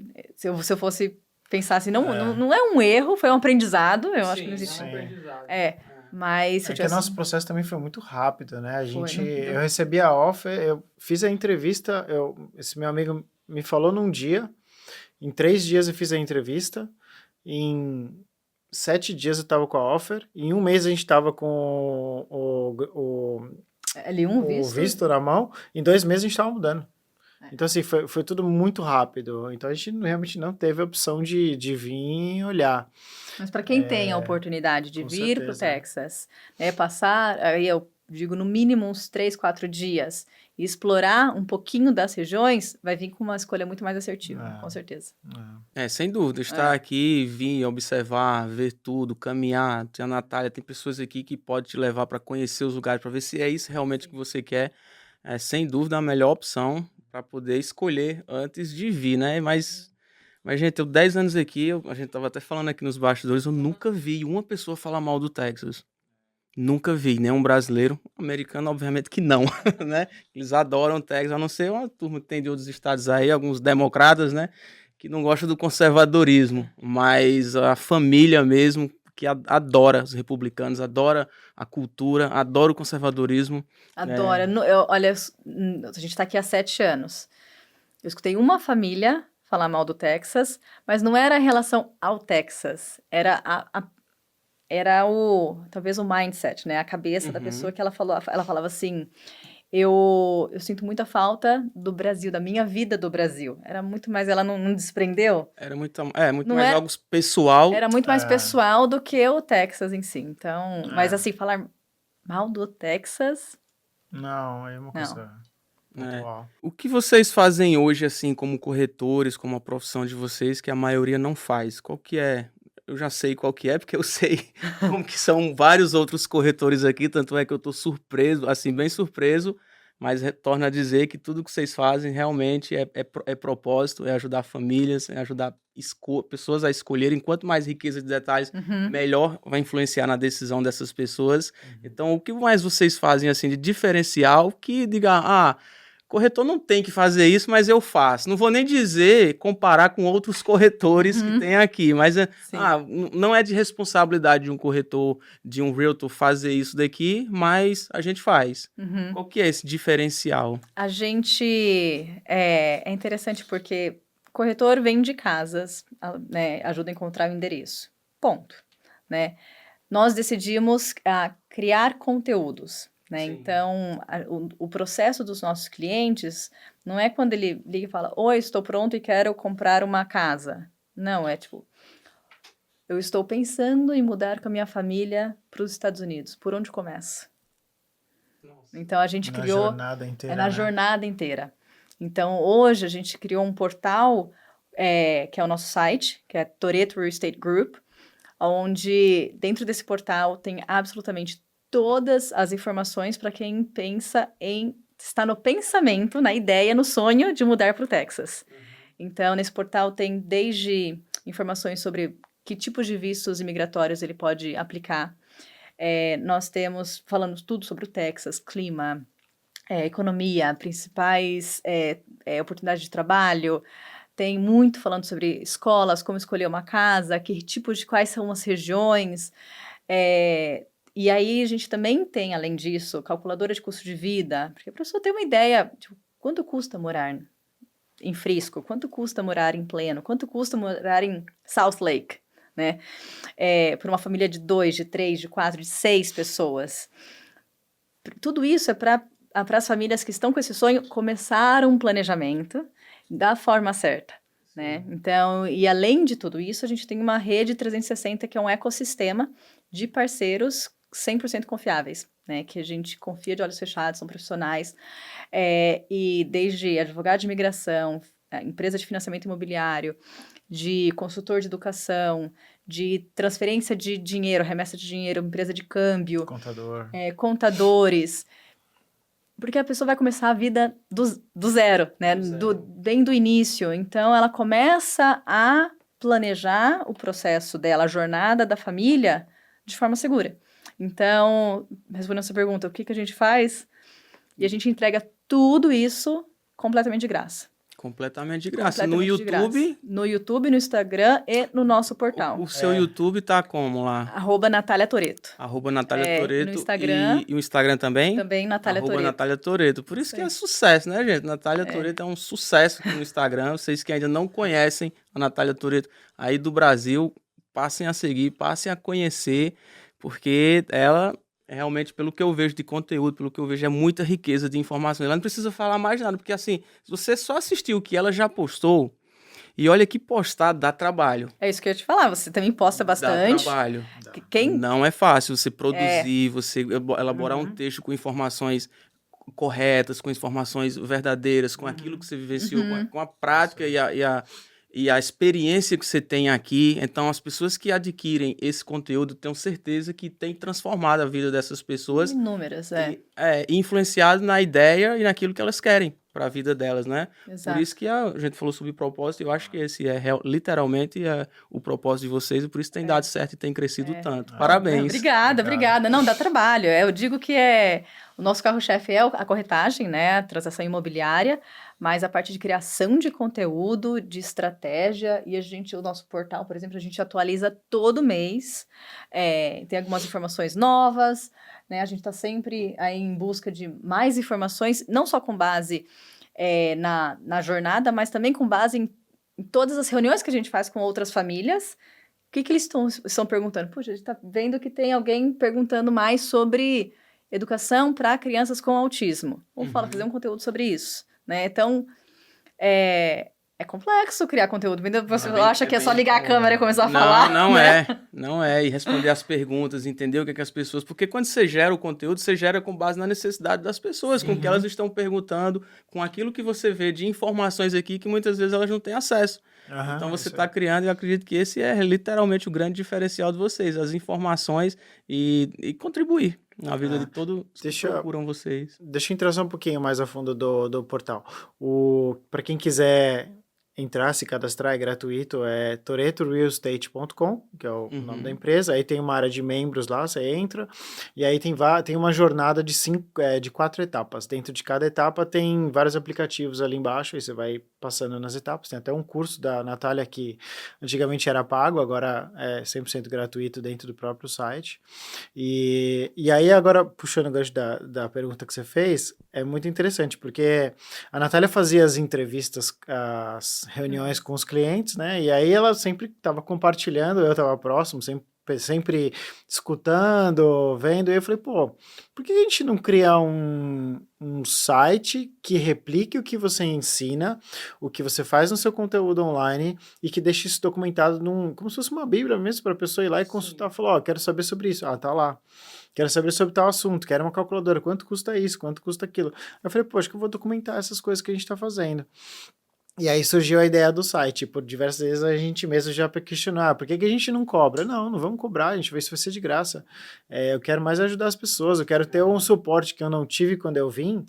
eu fosse pensar assim, não é um erro, foi um aprendizado. Eu acho que não existe. É um aprendizado. Mas se eu que tivesse... nosso processo também foi muito rápido, né? Foi, Eu recebi a offer, eu fiz a entrevista, esse meu amigo me falou num dia, em 3 dias eu fiz a entrevista, em 7 dias eu estava com a offer, em 1 mês a gente estava com o visto na mão, em 2 meses a gente estava mudando. Então, assim, foi tudo muito rápido. Então, a gente realmente não teve a opção de vir olhar. Mas para quem tem a oportunidade de vir para o Texas, né, passar, aí eu digo, no mínimo uns 3, 4 dias, e explorar um pouquinho das regiões, vai vir com uma escolha muito mais assertiva, com certeza. Sem dúvida. Estar aqui, vir observar, ver tudo, caminhar. A Natália, tem pessoas aqui que podem te levar para conhecer os lugares, para ver se é isso realmente que você quer. É, sem dúvida, a melhor opção para poder escolher antes de vir, né? Mas gente, eu 10 anos aqui, a gente tava até falando aqui nos bastidores, eu nunca vi uma pessoa falar mal do Texas. Nunca vi, nenhum brasileiro, americano, obviamente que não, né? Eles adoram o Texas, a não ser uma turma que tem de outros estados aí, alguns democratas, né? Que não gostam do conservadorismo, mas a família mesmo, que adora os republicanos, adora a cultura, adora o conservadorismo. Adora. Olha, a gente tá aqui há 7 anos. Eu escutei uma família falar mal do Texas, mas não era em relação ao Texas, era talvez o mindset, né? A cabeça da pessoa que ela falava assim, eu sinto muita falta do Brasil, da minha vida do Brasil. Era muito mais, ela não desprendeu. Era muito mais algo pessoal. Era muito mais pessoal do que o Texas em si. Então, mas assim, falar mal do Texas... Não, é uma coisa... O que vocês fazem hoje, assim, como corretores, como a profissão de vocês, que a maioria não faz? Qual que é? Eu já sei qual que é, porque eu sei como que são vários outros corretores aqui, tanto é que eu tô surpreso, assim, bem surpreso, mas retorno a dizer que tudo que vocês fazem realmente é propósito, é ajudar famílias, é ajudar pessoas a escolherem. Quanto mais riqueza de detalhes, melhor vai influenciar na decisão dessas pessoas. Então, o que mais vocês fazem, assim, de diferencial que diga, corretor não tem que fazer isso, mas eu faço. Não vou nem comparar com outros corretores que tem aqui, mas não é de responsabilidade de um corretor, de um realtor fazer isso daqui, mas a gente faz. Qual que é esse diferencial? A gente... É interessante porque corretor vende casas, né, ajuda a encontrar o endereço. Ponto. Né? Nós decidimos criar conteúdos. Né? Então, o processo dos nossos clientes não é quando ele liga e fala, oi, estou pronto e quero comprar uma casa. Não, é tipo, eu estou pensando em mudar com a minha família para os Estados Unidos. Por onde começa? Então, a gente criou... jornada inteira, na jornada inteira. Então, hoje, a gente criou um portal, que é o nosso site, que é Toretto Real Estate Group, onde dentro desse portal tem absolutamente todas as informações para quem está no pensamento, na ideia, no sonho de mudar para o Texas. Então, nesse portal tem desde informações sobre que tipos de vistos imigratórios ele pode aplicar. Nós temos falando tudo sobre o Texas, clima, economia, principais oportunidades de trabalho. Tem muito falando sobre escolas, como escolher uma casa, quais são as regiões. E aí a gente também tem, além disso, calculadora de custo de vida, porque a pessoa tem uma ideia, tipo, quanto custa morar em Frisco, quanto custa morar em Plano, quanto custa morar em South Lake, né? Para uma família de 2, de 3, de 4, de 6 pessoas. Tudo isso é para as famílias que estão com esse sonho começar um planejamento da forma certa. Né? Então, e além de tudo isso, a gente tem uma rede 360, que é um ecossistema de parceiros 100% confiáveis, né? Que a gente confia de olhos fechados, são profissionais, e desde advogado de imigração, empresa de financiamento imobiliário, de consultor de educação, de transferência de dinheiro, remessa de dinheiro, empresa de câmbio, Contador. contadores, porque a pessoa vai começar a vida do zero, né? Bem do início. Então, ela começa a planejar o processo dela, a jornada da família, de forma segura. Então, respondendo a sua pergunta, o que a gente faz? E a gente entrega tudo isso completamente de graça. Completamente de graça. No Completamente de YouTube, graça. No YouTube, no Instagram e no nosso portal. o seu YouTube tá como lá? @Natália Toretto. @Natália Toretto. No Instagram. E o Instagram também? Também Natália Toretto. Natália Toretto. Por isso que é sucesso, né, gente? Natália Toretto é um sucesso aqui no Instagram. Vocês que ainda não conhecem a Natália Toretto aí do Brasil, passem a seguir, passem a conhecer, porque ela... Realmente, pelo que eu vejo de conteúdo, pelo que eu vejo, é muita riqueza de informações. Ela não precisa falar mais nada, porque assim, se você só assistiu o que ela já postou, e olha que postar dá trabalho. É isso que eu ia te falar, você também posta bastante. Dá trabalho. Quem... Não é fácil você produzir, você elaborar um texto com informações corretas, com informações verdadeiras, com aquilo que você vivenciou, com a prática e a experiência que você tem aqui. Então, as pessoas que adquirem esse conteúdo, tenho certeza que tem transformado a vida dessas pessoas. Inúmeras, e influenciado na ideia e naquilo que elas querem para a vida delas, né? Exato. Por isso que a gente falou sobre propósito, eu acho que esse é literalmente o propósito de vocês, e por isso tem dado certo e tem crescido tanto. Parabéns. Obrigada. Não, dá trabalho. Eu digo que o nosso carro-chefe é a corretagem, né? A transação imobiliária, mas a parte de criação de conteúdo, de estratégia, e o nosso portal, por exemplo, a gente atualiza todo mês, tem algumas informações novas, né? A gente está sempre aí em busca de mais informações, não só com base na jornada, mas também com base em todas as reuniões que a gente faz com outras famílias. O que eles estão perguntando? Puxa, a gente está vendo que tem alguém perguntando mais sobre educação para crianças com autismo. Vamos fazer um conteúdo sobre isso, né? Então, é complexo criar conteúdo. Você acha que é só ligar a câmera e começar a falar? Não é. E responder as perguntas, entender o que as pessoas... Porque quando você gera o conteúdo, você gera com base na necessidade das pessoas, com o que elas estão perguntando, com aquilo que você vê de informações aqui que muitas vezes elas não têm acesso. Então você está criando, e eu acredito que esse é literalmente o grande diferencial de vocês, as informações e contribuir na vida de todos que procuram vocês. Deixa eu entrar só um pouquinho mais a fundo do portal. Para quem quiser entrar, se cadastrar, é gratuito, é torettorealestate.com, que é o nome da empresa. Aí tem uma área de membros lá, você entra, e aí tem uma jornada de 4 etapas. Dentro de cada etapa tem vários aplicativos ali embaixo, aí você vai passando nas etapas. Tem até um curso da Natália que antigamente era pago, agora é 100% gratuito dentro do próprio site. E aí agora, puxando o gancho da pergunta que você fez, é muito interessante, porque a Natália fazia as entrevistas, as reuniões com os clientes, né? E aí ela sempre estava compartilhando, eu estava próximo, sempre escutando, vendo, e eu falei, pô, por que a gente não cria um site que replique o que você ensina, o que você faz no seu conteúdo online e que deixe isso documentado como se fosse uma bíblia mesmo, para a pessoa ir lá e consultar, falar, quero saber sobre isso, tá lá. Quero saber sobre tal assunto, quero uma calculadora, quanto custa isso, quanto custa aquilo. Eu falei, pô, acho que eu vou documentar essas coisas que a gente está fazendo. E aí surgiu a ideia do site. Por diversas vezes a gente mesmo já questionou, por que a gente não cobra? Não vamos cobrar, a gente vai ver se vai ser de graça. Eu quero mais ajudar as pessoas, eu quero ter um suporte que eu não tive quando eu vim,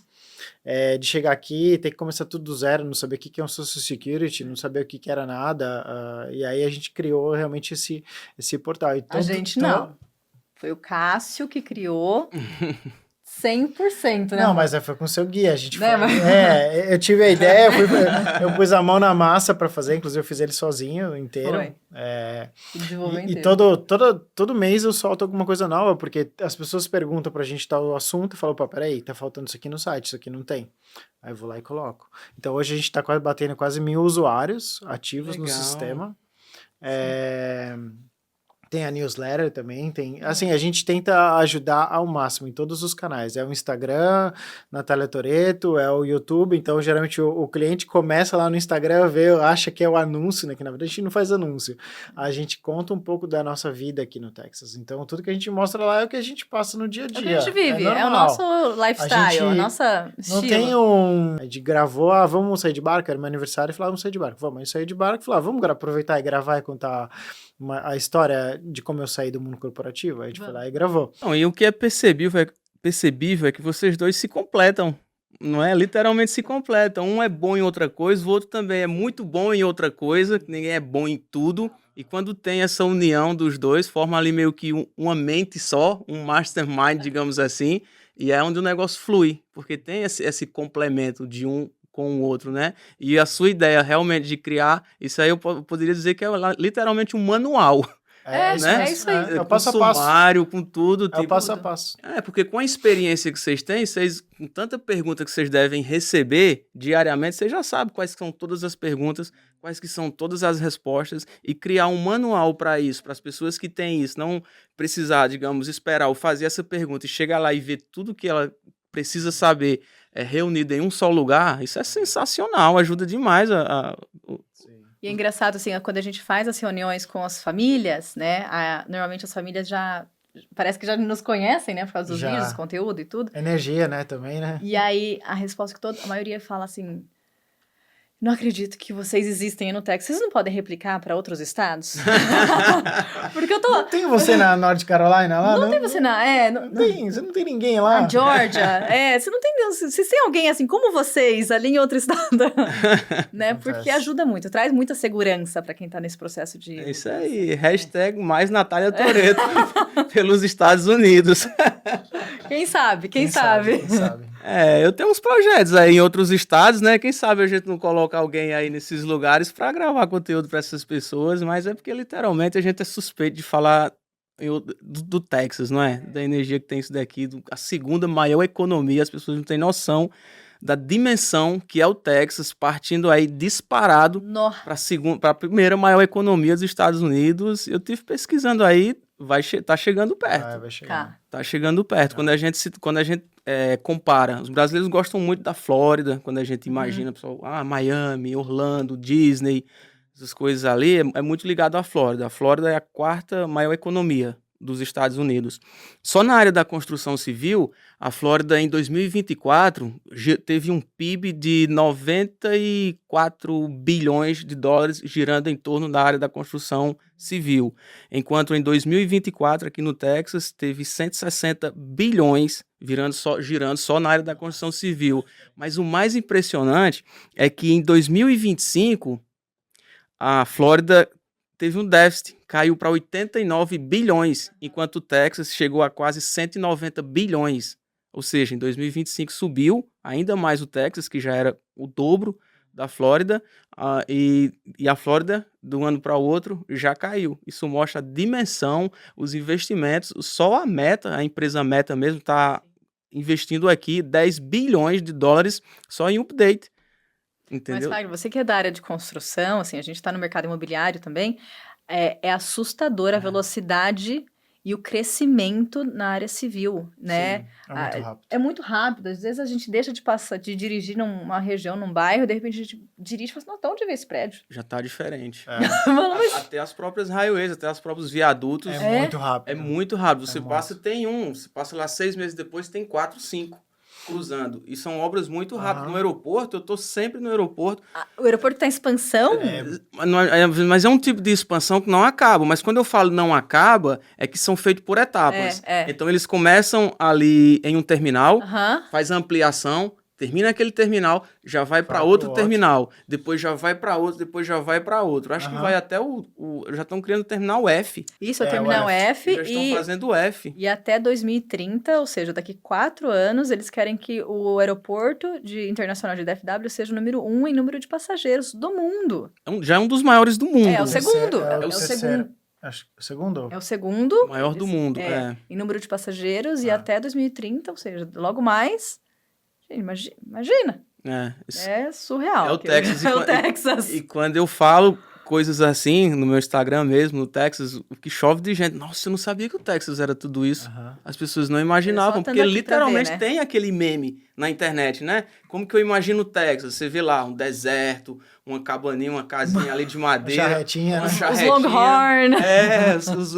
de chegar aqui, ter que começar tudo do zero, não saber o que é um Social Security, não saber o que era nada, e aí a gente criou realmente esse portal. A gente não. Foi o Cássio que criou 100%, né? Não, mas foi com o seu guia. A gente eu tive a ideia, eu pus a mão na massa para fazer, inclusive eu fiz ele sozinho, inteiro. Foi. E todo mês eu solto alguma coisa nova, porque as pessoas perguntam pra gente tal assunto e falam, pô, peraí, tá faltando isso aqui no site, isso aqui não tem. Aí eu vou lá e coloco. Então hoje a gente tá batendo quase 1.000 usuários ativos no sistema. Tem a newsletter também, tem... Assim, a gente tenta ajudar ao máximo em todos os canais. É o Instagram, Natália Toretto, é o YouTube. Então, geralmente, o cliente começa lá no Instagram, acha que é o anúncio, né? Que, na verdade, a gente não faz anúncio. A gente conta um pouco da nossa vida aqui no Texas. Então, tudo que a gente mostra lá é o que a gente passa no dia a dia. É o que a gente vive, é o normal. nosso lifestyle, a nossa Não tem a gente gravou, vamos sair de barco, era meu aniversário, e falou, vamos sair de barco. Vamos sair de barco, falou, vamos aproveitar e gravar e contar a história de como eu saí do mundo corporativo. Aí a gente foi lá e gravou. Não, e o que é percebível é que vocês dois se completam, não é? Literalmente se completam. Um é bom em outra coisa, o outro também é muito bom em outra coisa, ninguém é bom em tudo. E quando tem essa união dos dois, forma ali meio que uma mente só, um mastermind, digamos assim, e é onde o negócio flui, porque tem esse complemento de um com o outro, né? E a sua ideia realmente de criar, isso aí eu poderia dizer que é literalmente um manual. É isso aí. É o passo a passo. Sumário, com tudo. É o passo a passo. Porque com a experiência que vocês têm, com tanta pergunta que vocês devem receber diariamente, vocês já sabem quais são todas as perguntas, quais que são todas as respostas, e criar um manual para isso, para as pessoas que têm isso, não precisar, digamos, esperar ou fazer essa pergunta e chegar lá e ver tudo que ela precisa saber reunido em um só lugar. Isso é sensacional, ajuda demais E é engraçado, assim, quando a gente faz as reuniões com as famílias, né, normalmente as famílias parece que já nos conhecem, né, por causa dos vídeos, conteúdo e tudo. Energia, né, também, né? E aí, a resposta que a maioria fala assim, não acredito que vocês existem aí no Texas, vocês não podem replicar para outros estados? Porque eu tô... Não tem você na North Carolina lá? Não tem você você não tem ninguém lá. Na Georgia, você não tem... Vocês têm alguém assim como vocês ali em outro estado, né? Porque ajuda muito, traz muita segurança para quem tá nesse processo de... É isso aí, hashtag mais Natália Toretto pelos Estados Unidos. Quem sabe? Quem sabe? Eu tenho uns projetos aí em outros estados, né? Quem sabe a gente não coloca alguém aí nesses lugares para gravar conteúdo para essas pessoas, mas é porque literalmente a gente é suspeito de falar do Texas, não é? Da energia que tem isso daqui, a segunda maior economia, as pessoas não têm noção da dimensão que é o Texas, partindo aí disparado para a primeira maior economia dos Estados Unidos. Eu tive pesquisando aí, tá chegando perto. Vai chegar. Tá chegando perto. Quando a gente compara, os brasileiros gostam muito da Flórida, quando a gente imagina, pessoal, Miami, Orlando, Disney, essas coisas ali, é muito ligado à Flórida. A Flórida é a quarta maior economia dos Estados Unidos. Só na área da construção civil, a Flórida em 2024 teve um PIB de 94 bilhões de dólares girando em torno da área da construção civil, enquanto em 2024 aqui no Texas teve 160 bilhões girando só na área da construção civil. Mas o mais impressionante é que em 2025 a Flórida teve um déficit, caiu para 89 bilhões, enquanto o Texas chegou a quase 190 bilhões. Ou seja, em 2025 subiu ainda mais o Texas, que já era o dobro da Flórida, e a Flórida, de um ano para o outro, já caiu. Isso mostra a dimensão, os investimentos. Só a empresa Meta mesmo está investindo aqui 10 bilhões de dólares só em update. Entendeu? Mas, Fagner, você que é da área de construção, assim, a gente está no mercado imobiliário também, é assustadora a velocidade e o crescimento na área civil, né? Sim, é muito rápido. É muito rápido. Às vezes a gente deixa de dirigir numa região, num bairro, de repente a gente dirige e fala assim, não, onde vê esse prédio? Já tá diferente. Mas... Até as próprias highways, até os próprios viadutos. É muito rápido. É muito rápido. Você passa lá 6 meses depois, tem 4, 5 cruzando. E são obras muito rápidas. No aeroporto, eu tô sempre no aeroporto. O aeroporto está em expansão? Mas é um tipo de expansão que não acaba. Mas quando eu falo não acaba, é que são feitos por etapas. Então, eles começam ali em um terminal, faz a ampliação, termina aquele terminal, já vai para outro terminal, depois já vai para outro, depois já vai para outro. Acho que vai até já estão criando o terminal F. Isso, é o terminal F. Já estão fazendo o F. E até 2030, ou seja, daqui 4 anos, eles querem que o aeroporto internacional de DFW seja o número 1 em número de passageiros do mundo. Já é um dos maiores do mundo. É o segundo. É o segundo. Acho que o segundo? É o segundo. Maior do mundo, em número de passageiros e até 2030, ou seja, logo mais... Imagina. É surreal. É o Texas. É o Texas. E quando eu falo coisas assim no meu Instagram mesmo, no Texas, o que chove de gente. Nossa, eu não sabia que o Texas era tudo isso. As pessoas não imaginavam, porque literalmente tem aquele meme na internet, né? Como que eu imagino o Texas? Você vê lá um deserto, uma cabaninha, uma casinha ali de madeira. Charretinha, Os Longhorn.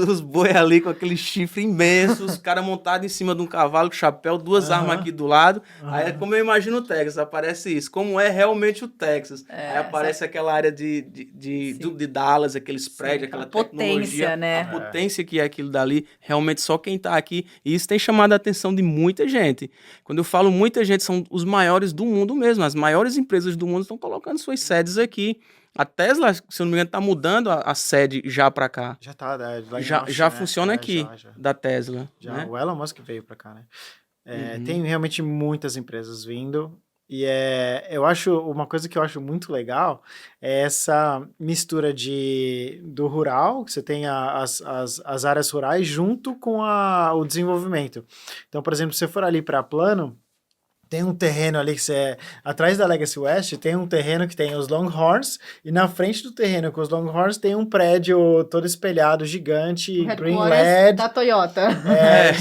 Os boi ali com aquele chifre imenso, os caras montados em cima de um cavalo com chapéu, duas armas aqui do lado. Aí é como eu imagino o Texas, aparece isso. Como é realmente o Texas. Aí aparece aquela área de Dallas, aqueles prédios, aquela tecnologia, né? a potência que é aquilo dali. Realmente só quem tá aqui. E isso tem chamado a atenção de muita gente. Quando eu falo muita gente, são os maiores do mundo mesmo. As maiores empresas do mundo estão colocando suas sedes aqui. A Tesla, se eu não me engano, tá mudando a sede já para cá. Já tá, já funciona aqui, da Tesla. Já, né? O Elon Musk veio para cá, né? Tem realmente muitas empresas vindo. E eu acho, uma coisa que eu acho muito legal é essa mistura do rural, que você tem as áreas rurais junto com o desenvolvimento. Então, por exemplo, se você for ali para Plano, tem um terreno ali atrás da Legacy West, tem um terreno que tem os Longhorns, e na frente do terreno com os Longhorns tem um prédio todo espelhado, gigante, green LED. Da Toyota.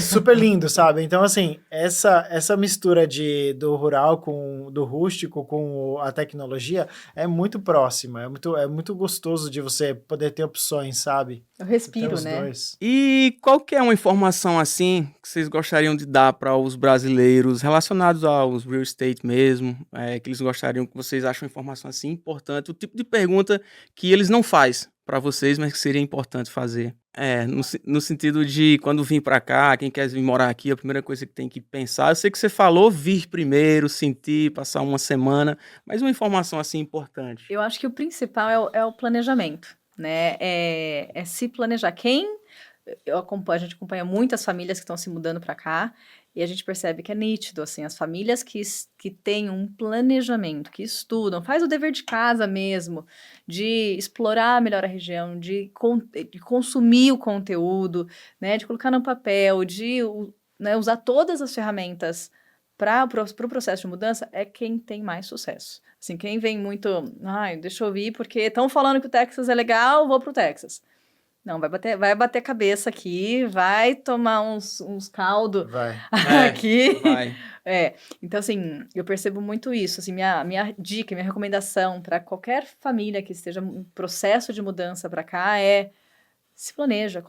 Super lindo, sabe? Então, assim, essa mistura do rural do rústico com a tecnologia é muito próxima, é muito gostoso de você poder ter opções, sabe? Eu respiro, né? Dois. E qual que é uma informação assim que vocês gostariam de dar para os brasileiros relacionados aos real estate mesmo, que eles gostariam, que vocês acham informação assim importante, o tipo de pergunta que eles não fazem para vocês, mas que seria importante fazer? No sentido de quando vir para cá, quem quer vir morar aqui, a primeira coisa que tem que pensar, eu sei que você falou vir primeiro, sentir, passar uma semana, mas uma informação assim importante. Eu acho que o principal é o planejamento. Né? É se planejar. A gente acompanha muitas famílias que estão se mudando para cá e a gente percebe que é nítido, assim, as famílias que têm um planejamento, que estudam, faz o dever de casa mesmo, de explorar melhor a região, de consumir o conteúdo, né? De colocar no papel, né, usar todas as ferramentas para o processo de mudança, é quem tem mais sucesso. Assim, quem vem muito, deixa eu vir, porque estão falando que o Texas é legal, vou pro Texas. Não, vai bater cabeça aqui, vai tomar uns caldo aqui. Vai. Então, assim, eu percebo muito isso. Assim, minha dica, minha recomendação para qualquer família que esteja em processo de mudança para cá se planeja,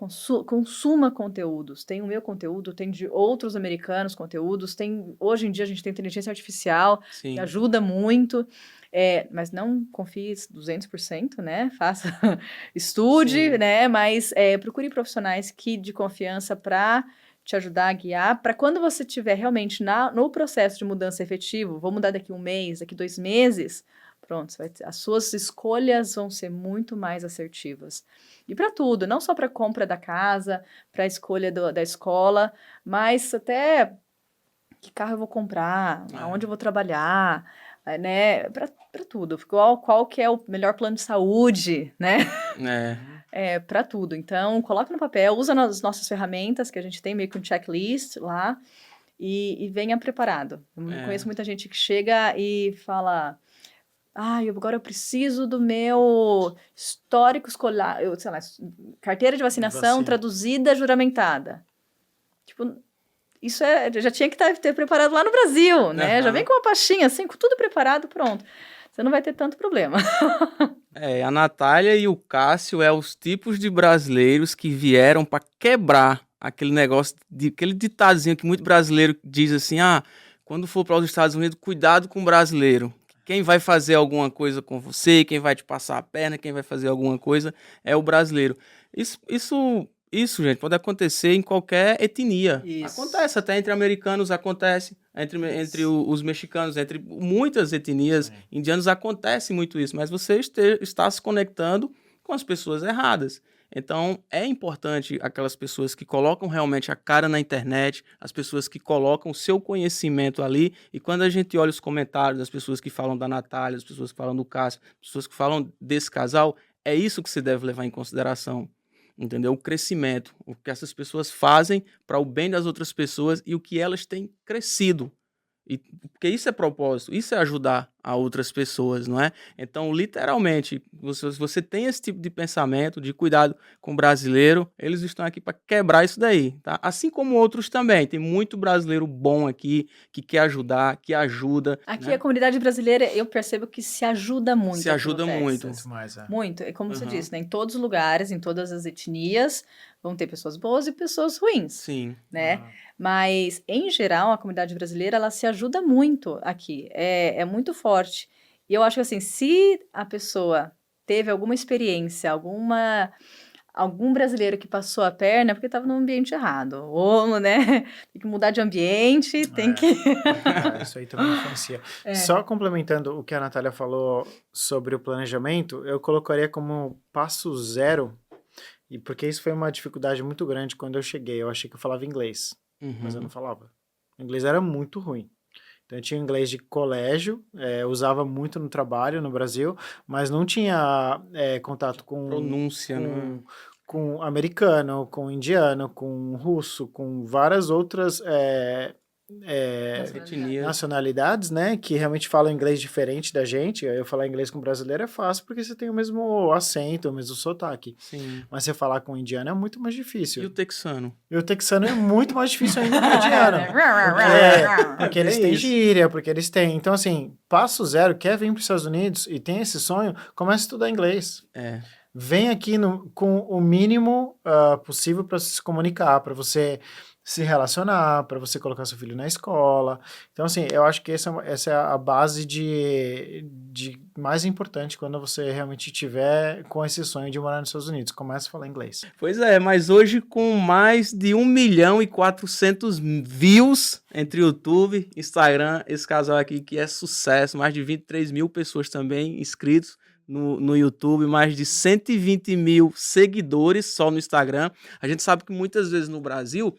consuma conteúdos. Tem o meu conteúdo, tem de outros americanos conteúdos, hoje em dia a gente tem inteligência artificial, que ajuda muito, mas não confie 200%, né? Estude, né? Mas procure profissionais de confiança para te ajudar a guiar, para quando você estiver realmente no processo de mudança efetivo, vou mudar daqui 1 mês, daqui 2 meses, pronto, as suas escolhas vão ser muito mais assertivas. E para tudo, não só para a compra da casa, para a escolha da escola, mas até que carro eu vou comprar, aonde eu vou trabalhar, né? Para tudo. Qual que é o melhor plano de saúde, né? Para tudo. Então, coloca no papel, usa as nossas ferramentas, que a gente tem meio que um checklist lá, e venha preparado. Eu conheço muita gente que chega e fala... agora eu preciso do meu histórico escolar, carteira de vacinação traduzida, juramentada. Tipo, isso já tinha que ter preparado lá no Brasil, né? Já vem com uma pastinha assim, com tudo preparado, pronto. Você não vai ter tanto problema. A Natália e o Cássio os tipos de brasileiros que vieram para quebrar aquele negócio, aquele ditadozinho que muito brasileiro diz assim, quando for para os Estados Unidos, cuidado com o brasileiro. Quem vai fazer alguma coisa com você, quem vai te passar a perna, quem vai fazer alguma coisa é o brasileiro. Isso, gente, pode acontecer em qualquer etnia. Isso. Acontece, até entre americanos acontece, entre os mexicanos, entre muitas etnias indianas acontece muito isso, mas você está se conectando com as pessoas erradas. Então, é importante aquelas pessoas que colocam realmente a cara na internet, as pessoas que colocam o seu conhecimento ali, e quando a gente olha os comentários das pessoas que falam da Natália, das pessoas que falam do Cássio, das pessoas que falam desse casal, é isso que você deve levar em consideração, entendeu? O crescimento, o que essas pessoas fazem para o bem das outras pessoas e o que elas têm crescido. Porque isso é propósito, isso é ajudar a outras pessoas, não é? Então, literalmente, se você tem esse tipo de pensamento, de cuidado com o brasileiro, eles estão aqui para quebrar isso daí, tá? Assim como outros também. Tem muito brasileiro bom aqui, que quer ajudar, que ajuda. Aqui né? a comunidade brasileira, eu percebo que se ajuda muito Se aqui ajuda no muito. Texas. Muito mais, é. Muito. E como você Aham. disse, né? Em todos os lugares, em todas as etnias, vão ter pessoas boas e pessoas ruins, Sim. né? Ah, Mas, em geral, a comunidade brasileira, ela se ajuda muito aqui. É muito forte. E eu acho que, assim, se a pessoa teve alguma experiência, algum brasileiro que passou a perna, é porque estava no ambiente errado. Ou, né? Tem que mudar de ambiente, tem que... isso aí também influencia. É. Só complementando o que a Natália falou sobre o planejamento, eu colocaria como passo zero, e porque isso foi uma dificuldade muito grande quando eu cheguei. Eu achei que eu falava inglês, mas eu Uhum. não falava. O inglês era muito ruim. Então eu tinha inglês de colégio, usava muito no trabalho no Brasil, mas não tinha contato Pronúncia, né? com americano, com indiano, com russo, com várias outras Etnias. nacionalidades, né, que realmente falam inglês diferente da gente. Eu falar inglês com brasileiro é fácil porque você tem o mesmo acento, o mesmo sotaque. Sim. Mas você falar com indiano é muito mais E o difícil. texano? E o texano é muito mais difícil ainda que o indiano. Porque eles Tem têm isso. gíria, porque eles têm. Então, assim, passo zero, quer vir para os Estados Unidos e tem esse sonho, comece a estudar inglês. É. Vem aqui com o mínimo possível para se comunicar, para você se relacionar, para você colocar seu filho na escola. Então, assim, eu acho que essa é a base de mais importante quando você realmente tiver com esse sonho de morar nos Estados Unidos. Comece a falar inglês. Pois é, mas hoje com mais de 1.400.000 views entre YouTube, Instagram, esse casal aqui que é sucesso, mais de 23 mil pessoas também inscritos no YouTube, mais de 120 mil seguidores só no Instagram. A gente sabe que muitas vezes no Brasil,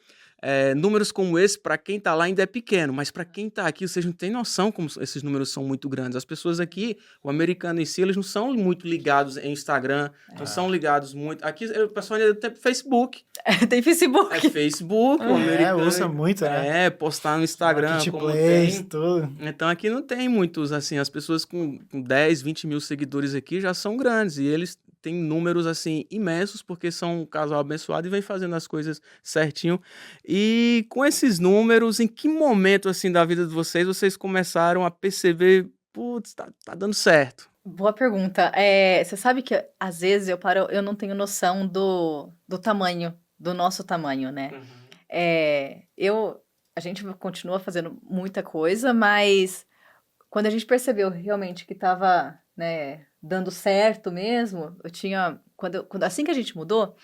números como esse, para quem tá lá ainda é pequeno, mas para quem tá aqui, vocês não têm noção como esses números são muito grandes. As pessoas aqui, o americano em si, eles não são muito ligados em Instagram, não são ligados muito. Aqui o pessoal ainda tem Facebook. Tem Facebook. É Facebook, o americano. Usa muito, né? Postar no Instagram, como Marketplace, tem. tudo. Então aqui não tem muitos, assim, as pessoas com 10, 20 mil seguidores aqui já são grandes e eles têm números, assim, imensos porque são um casal abençoado e vem fazendo as coisas certinho. E com esses números, em que momento, assim, da vida de vocês começaram a perceber, putz, tá dando certo? Boa pergunta. Você sabe que às vezes eu não tenho noção do tamanho, do nosso tamanho, né? A gente continua fazendo muita coisa, mas quando a gente percebeu realmente que estava, né, dando certo mesmo, assim que a gente mudou,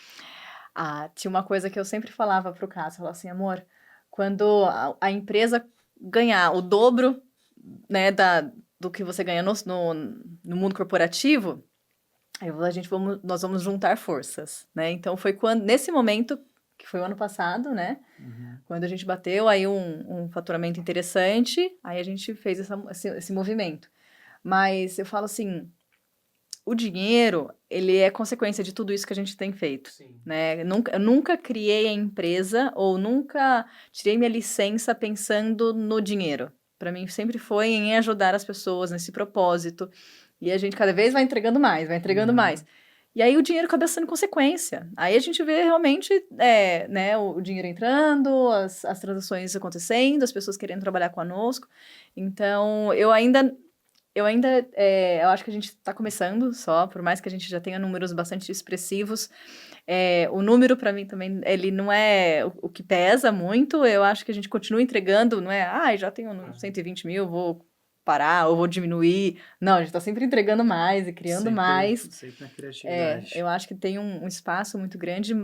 tinha uma coisa que eu sempre falava pro Cássio, eu falava assim, amor, quando a empresa ganhar o dobro, né, do que você ganha no mundo corporativo, nós vamos juntar forças, né? Então foi nesse momento, que foi o ano passado, né? Quando a gente bateu aí um faturamento interessante, aí a gente fez esse movimento. Mas eu falo assim, o dinheiro, ele é consequência de tudo isso que a gente tem feito, né? Eu nunca criei a empresa ou nunca tirei minha licença pensando no dinheiro. Para mim sempre foi em ajudar as pessoas nesse propósito. E a gente cada vez vai entregando mais, vai entregando mais. E aí o dinheiro acaba sendo consequência. Aí a gente vê realmente né, o dinheiro entrando, as transações acontecendo, as pessoas querendo trabalhar conosco. Então, eu acho que a gente está começando só, por mais que a gente já tenha números bastante expressivos. O número, para mim, também, ele não é o que pesa muito. Eu acho que a gente continua entregando, não é, já tenho 120 mil, vou parar ou vou diminuir. Não, a gente está sempre entregando mais e criando mais. Sempre na criatividade. Eu acho que tem um espaço muito grande,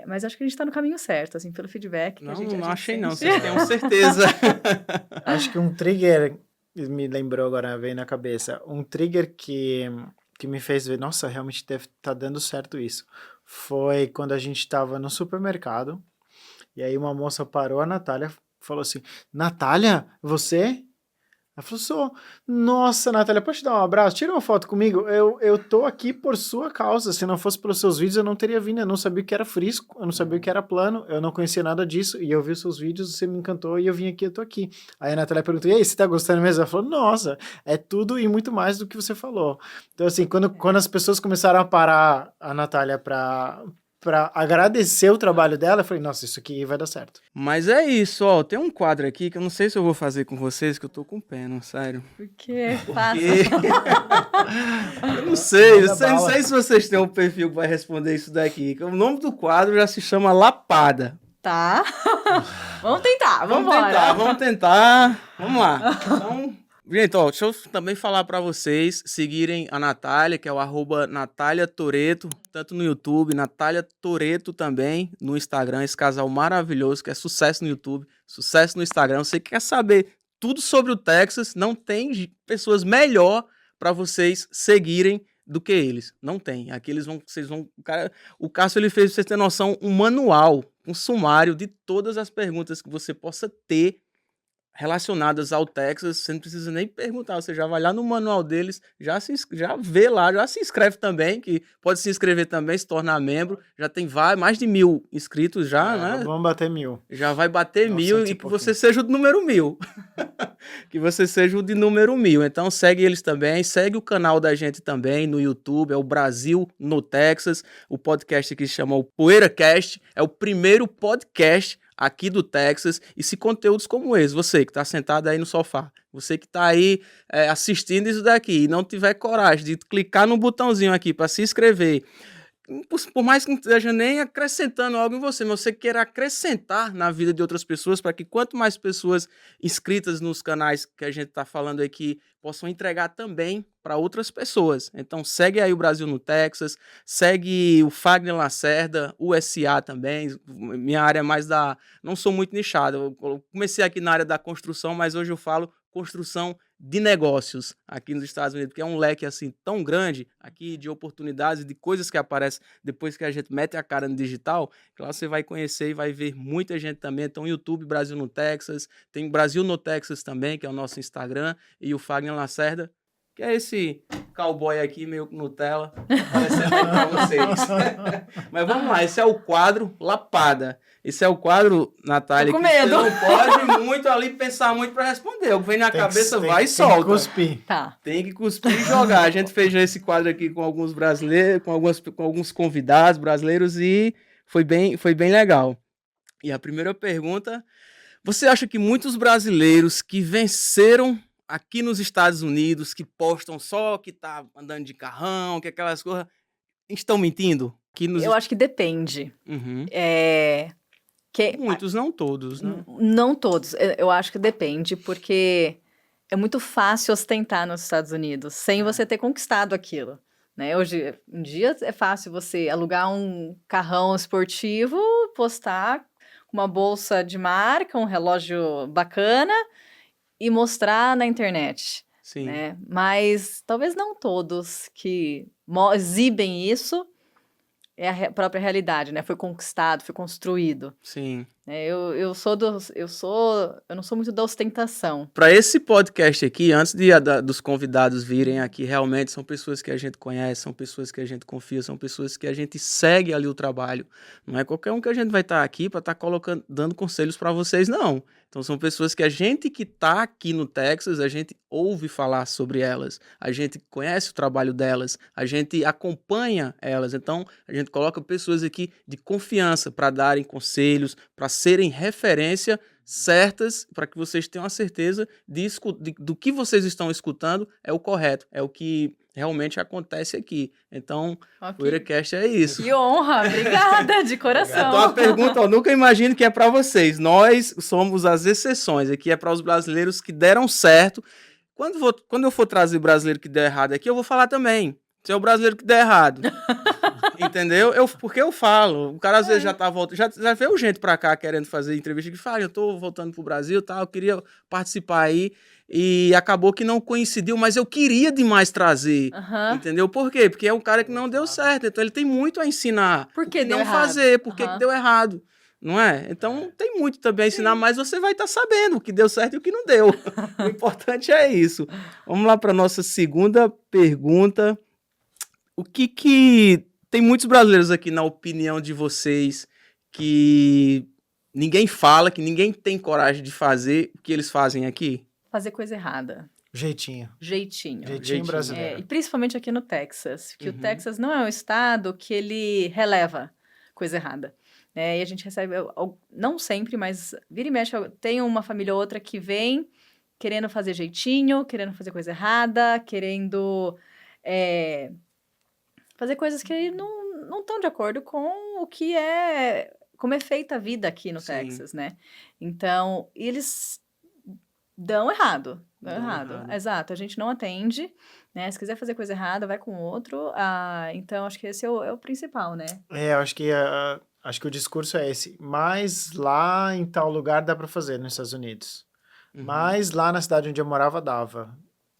mas acho que a gente está no caminho certo, assim, pelo feedback. Que Não, a gente não achei sente. não, vocês tenham certeza. Acho que um trigger, me lembrou agora, veio na cabeça, um trigger que me fez ver, nossa, realmente deve estar dando certo isso, foi quando a gente estava no supermercado, e aí uma moça parou, a Natália, falou assim, Natália, você? Ela falou, sou. Nossa, Natália, pode te dar um abraço? Tira uma foto comigo. Eu tô aqui por sua causa. Se não fosse pelos seus vídeos, eu não teria vindo. Eu não sabia o que era frisco, eu não sabia o que era plano, eu não conhecia nada disso. E eu vi os seus vídeos, você me encantou e eu vim aqui, eu tô aqui. Aí a Natália perguntou, e aí, você tá gostando mesmo? Ela falou, nossa, é tudo e muito mais do que você falou. Então, assim, quando as pessoas começaram a parar a Natália pra agradecer o trabalho dela, eu falei, nossa, isso aqui vai dar certo. Mas é isso, ó. Tem um quadro aqui que eu não sei se eu vou fazer com vocês, que eu tô com pena, sério. Por quê? Passa. Eu não sei, Manda não bala. sei se vocês têm um perfil que vai responder isso daqui. Que o nome do quadro já se chama Lapada. Tá. Vamos tentar, vamos Vamos tentar. Vamos lá. Então, gente, ó, deixa eu também falar pra vocês seguirem a Natália, que é o @Natália Toretto, tanto no YouTube, Natália Toretto também no Instagram, esse casal maravilhoso que é sucesso no YouTube, sucesso no Instagram. Você quer saber tudo sobre o Texas, não tem pessoas melhor pra vocês seguirem do que eles. Não tem. Aqui o Cássio ele fez, pra vocês terem noção, um manual, um sumário de todas as perguntas que você possa ter relacionadas ao Texas. Você não precisa nem perguntar, você já vai lá no manual deles, já vê lá, já se inscreve também, que pode se inscrever também, se tornar membro. Já tem mais de 1.000 inscritos já, né? Vamos bater 1.000. Já vai bater 1.000 900 e e que pouquinho. você seja o número 1.000. Que você seja o de número 1.000. Então segue eles também, segue o canal da gente também no YouTube, é o Brasil no Texas, o podcast que se chama o PoeiraCast, é o primeiro podcast aqui do Texas, e se conteúdos como esse, você que está sentado aí no sofá, você que está aí assistindo isso daqui e não tiver coragem de clicar no botãozinho aqui para se inscrever, por mais que não esteja nem acrescentando algo em você, mas você queira acrescentar na vida de outras pessoas, para que quanto mais pessoas inscritas nos canais que a gente está falando aqui possam entregar também para outras pessoas. Então segue aí o Brasil no Texas, segue o Fagner Lacerda, o SA também. Minha área é mais não sou muito nichado, eu comecei aqui na área da construção, mas hoje eu falo construção de negócios aqui nos Estados Unidos, porque é um leque assim tão grande aqui de oportunidades, de coisas que aparecem depois que a gente mete a cara no digital, que lá você vai conhecer e vai ver muita gente também. Então, YouTube Brasil no Texas, tem Brasil no Texas também, que é o nosso Instagram, e o Fagner Lacerda, que é esse cowboy aqui, meio Nutella, aparecendo aí pra vocês. Mas vamos lá, esse é o quadro Lapada. Esse é o quadro, Natália, Tô com que medo. você não pode muito ali pensar muito pra responder. O que vem na cabeça vai e Tem solta. que cuspir. Tá. Tem que cuspir e jogar. A gente fez já esse quadro aqui com alguns brasileiros, com alguns convidados brasileiros e foi bem legal. E a primeira pergunta, você acha que muitos brasileiros que venceram aqui nos Estados Unidos, que postam só que tá andando de carrão, que aquelas coisas, estão mentindo? Eu acho que depende. Uhum. Muitos, não todos, né? Não todos. Eu acho que depende, porque é muito fácil ostentar nos Estados Unidos, sem você ter conquistado aquilo. Né? Hoje em dia é fácil você alugar um carrão esportivo, postar uma bolsa de marca, um relógio bacana e mostrar na internet. Sim. Né? Mas talvez não todos que exibem isso é a própria realidade, né? Foi conquistado, foi construído. Sim. Eu não sou muito da ostentação. Para esse podcast aqui, antes dos convidados virem aqui, realmente são pessoas que a gente conhece, são pessoas que a gente confia, são pessoas que a gente segue ali o trabalho. Não é qualquer um que a gente vai estar aqui para estar dando conselhos para vocês, não. Então são pessoas que a gente que está aqui no Texas, a gente ouve falar sobre elas, a gente conhece o trabalho delas, a gente acompanha elas. Então a gente coloca pessoas aqui de confiança para darem conselhos, para serem referência certas, para que vocês tenham a certeza do que vocês estão escutando é o correto, é o que realmente acontece aqui. Então, o PoeiraCast é isso. Que honra, obrigada, de coração. Então, a pergunta, eu nunca imagino que é para vocês. Nós somos as exceções, aqui é para os brasileiros que deram certo. Quando eu for trazer brasileiro que deu errado aqui, eu vou falar também. Você é o brasileiro que deu errado. Entendeu? Porque eu falo. O cara às vezes já tá voltando. Já veio gente pra cá querendo fazer entrevista que fala, eu tô voltando pro Brasil e tal, eu queria participar aí. E acabou que não coincidiu, mas eu queria demais trazer. Entendeu? Por quê? Porque é um cara que não deu certo. Então ele tem muito a ensinar. Por que não deu fazer, errado? por que deu errado. Não é? Então tem muito também a ensinar, mas você vai estar sabendo o que deu certo e o que não deu. O importante é isso. Vamos lá para nossa segunda pergunta. O que tem muitos brasileiros aqui, na opinião de vocês, que ninguém fala, que ninguém tem coragem de fazer o que eles fazem aqui? Fazer coisa errada. Jeitinho. Jeitinho. Jeitinho brasileiro. E principalmente aqui no Texas, que Uhum. o Texas não é um estado que ele releva coisa errada. E a gente recebe, não sempre, mas vira e mexe, tem uma família ou outra que vem querendo fazer jeitinho, querendo fazer coisa errada, querendo fazer coisas que não estão de acordo com o que como é feita a vida aqui no Sim. Texas, né? Então, eles dão errado. Dão errado. Exato, a gente não atende, né? Se quiser fazer coisa errada, vai com outro. Então, acho que esse é o principal, né? Eu acho que o discurso é esse. Mas lá em tal lugar dá para fazer nos Estados Unidos. Uhum. Mas lá na cidade onde eu morava dava.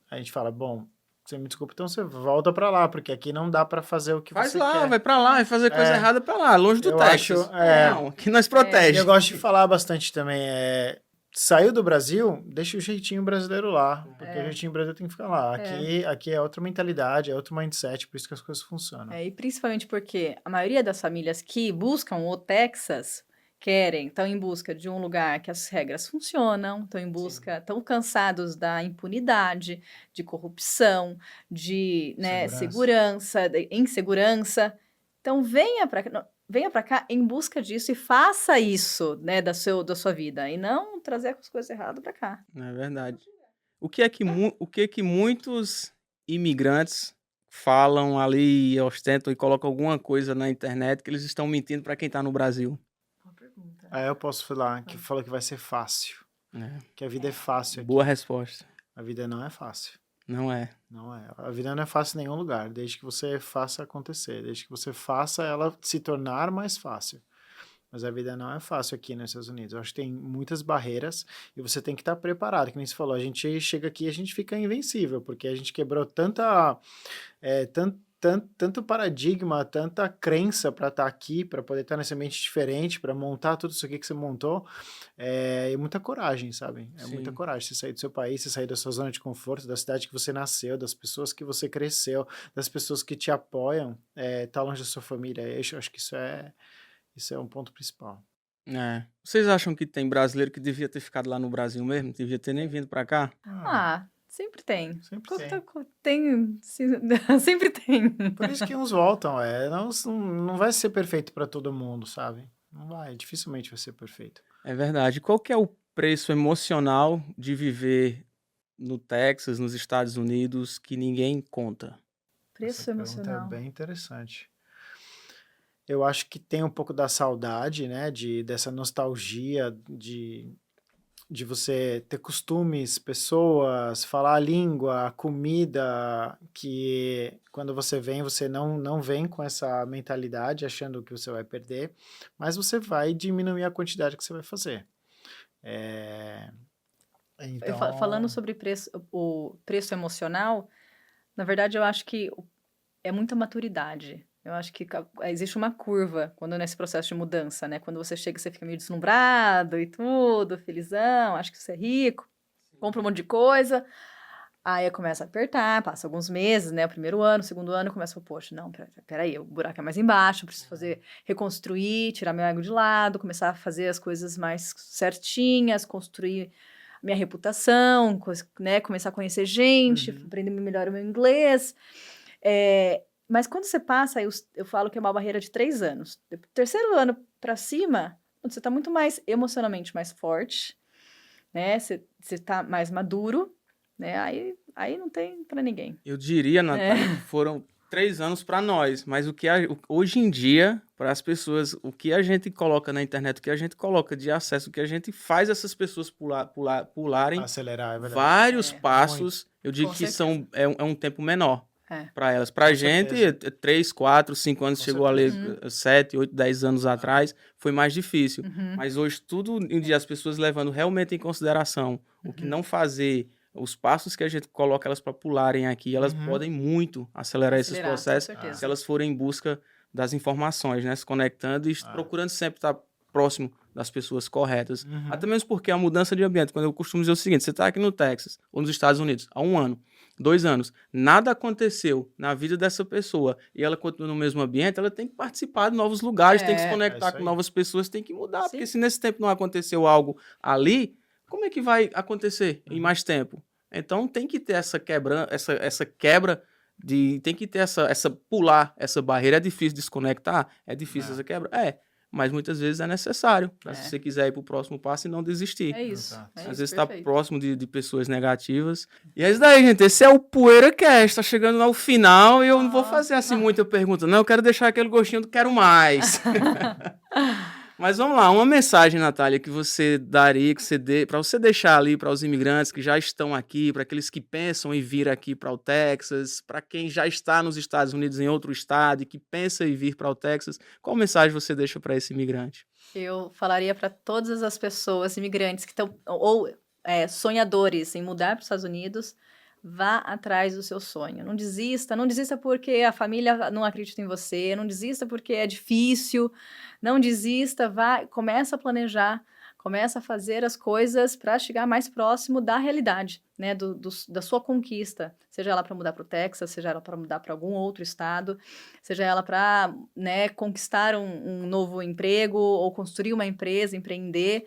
A gente fala, bom, você me desculpa, então você volta para lá, porque aqui não dá para fazer o que Faz você lá, quer. vai pra lá, vai fazer coisa errada pra lá, longe do Eu Texas. acho, Não, que nós E protege. eu gosto de falar bastante também, saiu do Brasil, deixa o jeitinho brasileiro lá, porque o jeitinho brasileiro tem que ficar lá. Aqui é outra mentalidade, é outro mindset, por isso que as coisas funcionam. E principalmente porque a maioria das famílias que buscam o Texas estão em busca de um lugar que as regras funcionam, estão cansados da impunidade, de corrupção, de segurança, de insegurança. Então venha para cá em busca disso e faça isso, né, da sua vida, e não trazer as coisas erradas para cá. É verdade. O que é que muitos imigrantes falam ali, ostentam e colocam alguma coisa na internet que eles estão mentindo para quem tá no Brasil? Boa pergunta. Aí eu posso falar que falou que vai ser fácil, que a vida é fácil aqui. Boa resposta. A vida não é fácil. Não é. Não é. A vida não é fácil em nenhum lugar, desde que você faça acontecer, desde que você faça ela se tornar mais fácil. Mas a vida não é fácil aqui nos Estados Unidos. Eu acho que tem muitas barreiras e você tem que estar preparado. Que nem você falou, a gente chega aqui e a gente fica invencível, porque a gente quebrou tanto paradigma, tanta crença para estar aqui, para poder estar nesse ambiente diferente, para montar tudo isso aqui que você montou. E muita coragem, sabe? Sim. Muita coragem. Você sair do seu país, você sair da sua zona de conforto, da cidade que você nasceu, das pessoas que você cresceu, das pessoas que te apoiam, tá longe da sua família. Eu acho que isso é um ponto principal. Vocês acham que tem brasileiro que devia ter ficado lá no Brasil mesmo? Devia ter nem vindo pra cá? Sempre tem. Sempre Sempre tem. Por isso que uns voltam, não vai ser perfeito para todo mundo, sabe? Não vai, dificilmente vai ser perfeito. É verdade. Qual que é o preço emocional de viver no Texas, nos Estados Unidos, que ninguém conta? Preço Essa emocional. pergunta é bem interessante. Eu acho que tem um pouco da saudade, né? Dessa nostalgia de você ter costumes, pessoas, falar a língua, a comida, que quando você não vem com essa mentalidade achando que você vai perder, mas você vai diminuir a quantidade que você vai fazer. Então... Falando sobre o preço emocional, na verdade eu acho que é muita maturidade. Eu acho que existe uma curva quando nesse processo de mudança, né? Quando você chega, você fica meio deslumbrado e tudo, felizão, acho que você é rico, compra um monte de coisa, aí começa a apertar, passa alguns meses, né? O primeiro ano, o segundo ano, começa a falar, poxa, não, peraí, o buraco é mais embaixo, preciso reconstruir, tirar meu ego de lado, começar a fazer as coisas mais certinhas, construir minha reputação, né? Começar a conhecer gente, aprender melhor o meu inglês. Mas quando você passa, eu falo que é uma barreira de 3 anos. Do terceiro ano para cima, você está muito mais emocionalmente mais forte, né? Você está mais maduro, né? Aí não tem para ninguém. Eu diria, Natália, que foram 3 anos para nós, mas hoje em dia, para as pessoas, o que a gente coloca na internet, o que a gente coloca de acesso, o que a gente faz essas pessoas pularem acelerar, é verdade. Vários passos, Muito. eu digo Com que certeza. é um tempo menor. Para elas. Para a gente, certeza. 3, 4, 5 anos, Com chegou certeza. ali 7, 8, 10 anos atrás, foi mais difícil. Mas hoje, tudo em dia, as pessoas levando realmente em consideração o que não fazer, os passos que a gente coloca elas para pularem aqui, elas podem muito acelerar esses processos com certeza. se elas forem em busca das informações, né? Se conectando e procurando sempre estar próximo das pessoas corretas. Até mesmo porque a mudança de ambiente, quando eu costumo dizer o seguinte, você está aqui no Texas ou nos Estados Unidos há 1 ano, 2 anos, nada aconteceu na vida dessa pessoa e ela continua no mesmo ambiente, ela tem que participar de novos lugares, tem que se conectar com novas pessoas, tem que mudar, porque se nesse tempo não aconteceu algo ali, como é que vai acontecer em mais tempo? Então tem que ter essa quebra tem que ter pular essa barreira. É difícil desconectar? É difícil essa quebra? Mas muitas vezes é necessário, se você quiser ir para o próximo passo e não desistir. É isso. Às vezes está próximo de pessoas negativas. E é isso daí, gente. Esse é o PoeiraCast. Está chegando ao final e eu não vou fazer assim muita pergunta, não. Eu quero deixar aquele gostinho do quero mais. Mas vamos lá, uma mensagem, Natália, que você daria, para você deixar ali para os imigrantes que já estão aqui, para aqueles que pensam em vir aqui para o Texas, para quem já está nos Estados Unidos em outro estado e que pensa em vir para o Texas, qual mensagem você deixa para esse imigrante? Eu falaria para todas as pessoas, imigrantes que estão, ou sonhadores em mudar para os Estados Unidos, vá atrás do seu sonho. Não desista porque a família não acredita em você, não desista porque é difícil, não desista, começa a planejar, começa a fazer as coisas para chegar mais próximo da realidade, né, da sua conquista, seja ela para mudar para o Texas, seja ela para mudar para algum outro estado, seja ela para, né, conquistar um novo emprego ou construir uma empresa, empreender.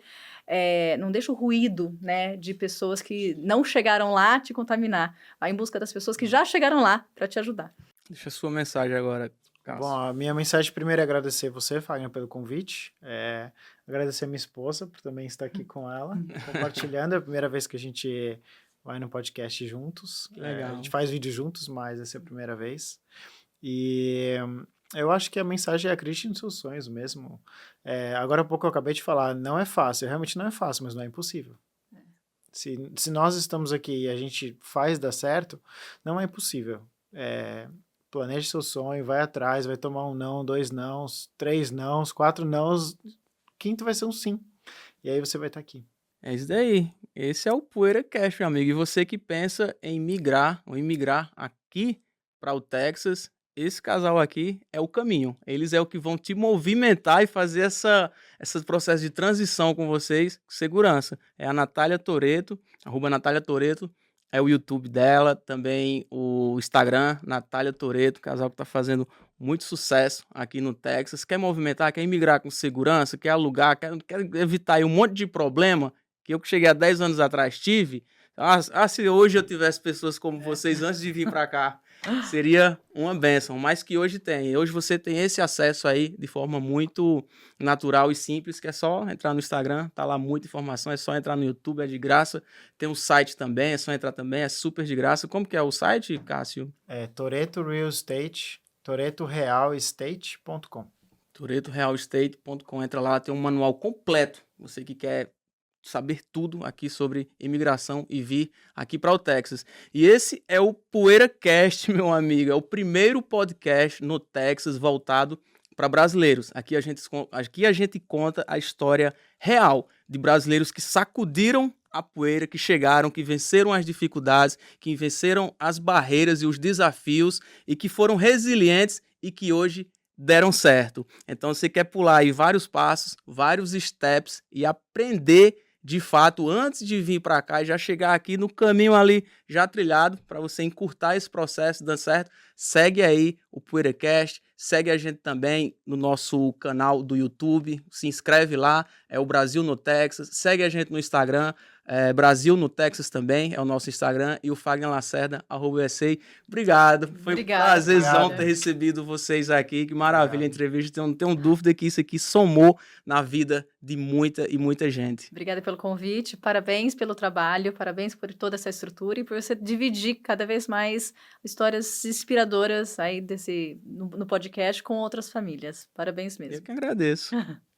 Não deixa o ruído, né, de pessoas que não chegaram lá te contaminar. Vai em busca das pessoas que já chegaram lá para te ajudar. Deixa a sua mensagem agora, Cássio. Bom, a minha mensagem primeiro é agradecer você, Fagner, pelo convite. Agradecer a minha esposa por também estar aqui com ela, compartilhando. É a primeira vez que a gente vai no podcast juntos. Legal. A gente faz vídeo juntos, mas essa é a primeira vez. E eu acho que a mensagem é acredite nos seus sonhos mesmo. Agora há pouco eu acabei de falar, não é fácil, realmente não é fácil, mas não é impossível. Se nós estamos aqui e a gente faz dar certo, não é impossível. Planeje seu sonho, vai atrás, vai tomar 1 não, 2 nãos, 3 nãos, 4 nãos, 5º vai ser um sim. E aí você vai estar aqui. É isso daí. Esse é o PoeiraCast, meu amigo. E você que pensa em migrar ou imigrar aqui para o Texas, esse casal aqui é o caminho. Eles é o que vão te movimentar e fazer esse processo de transição com vocês com segurança. É a Natália Toretto, @Natália Toretto, é o YouTube dela, também o Instagram, Natália Toretto, casal que está fazendo muito sucesso aqui no Texas. Quer movimentar, quer imigrar com segurança, quer alugar, quer evitar aí um monte de problema que eu que cheguei há 10 anos atrás tive. Se hoje eu tivesse pessoas como vocês antes de vir para cá, seria uma bênção, mas que hoje tem. Hoje você tem esse acesso aí de forma muito natural e simples, que é só entrar no Instagram, tá lá muita informação, é só entrar no YouTube, é de graça. Tem um site também, é só entrar também, é super de graça. Como que é o site, Cássio? Toretto Real Estate, torettorealestate.com. torettorealestate.com. Entra lá, tem um manual completo. Você que quer saber tudo aqui sobre imigração e vir aqui para o Texas. E esse é o PoeiraCast, meu amigo. É o primeiro podcast no Texas voltado para brasileiros. Aqui a gente conta a história real de brasileiros que sacudiram a poeira, que chegaram, que venceram as dificuldades, que venceram as barreiras e os desafios e que foram resilientes e que hoje deram certo. Então você quer pular aí vários passos, vários steps e aprender de fato, antes de vir para cá e já chegar aqui no caminho ali já trilhado, para você encurtar esse processo dando certo, segue aí o PoeiraCast, segue a gente também no nosso canal do YouTube, se inscreve lá, é o Brasil no Texas, segue a gente no Instagram, Brasil no Texas também, é o nosso Instagram, e o Fagner Lacerda, @USA. Obrigado, foi um prazerzão ter recebido vocês aqui, que maravilha a entrevista, eu não tenho dúvida que isso aqui somou na vida de muita e muita gente. Obrigada pelo convite, parabéns pelo trabalho, parabéns por toda essa estrutura e por você dividir cada vez mais histórias inspiradoras aí no podcast com outras famílias. Parabéns mesmo. Eu que agradeço.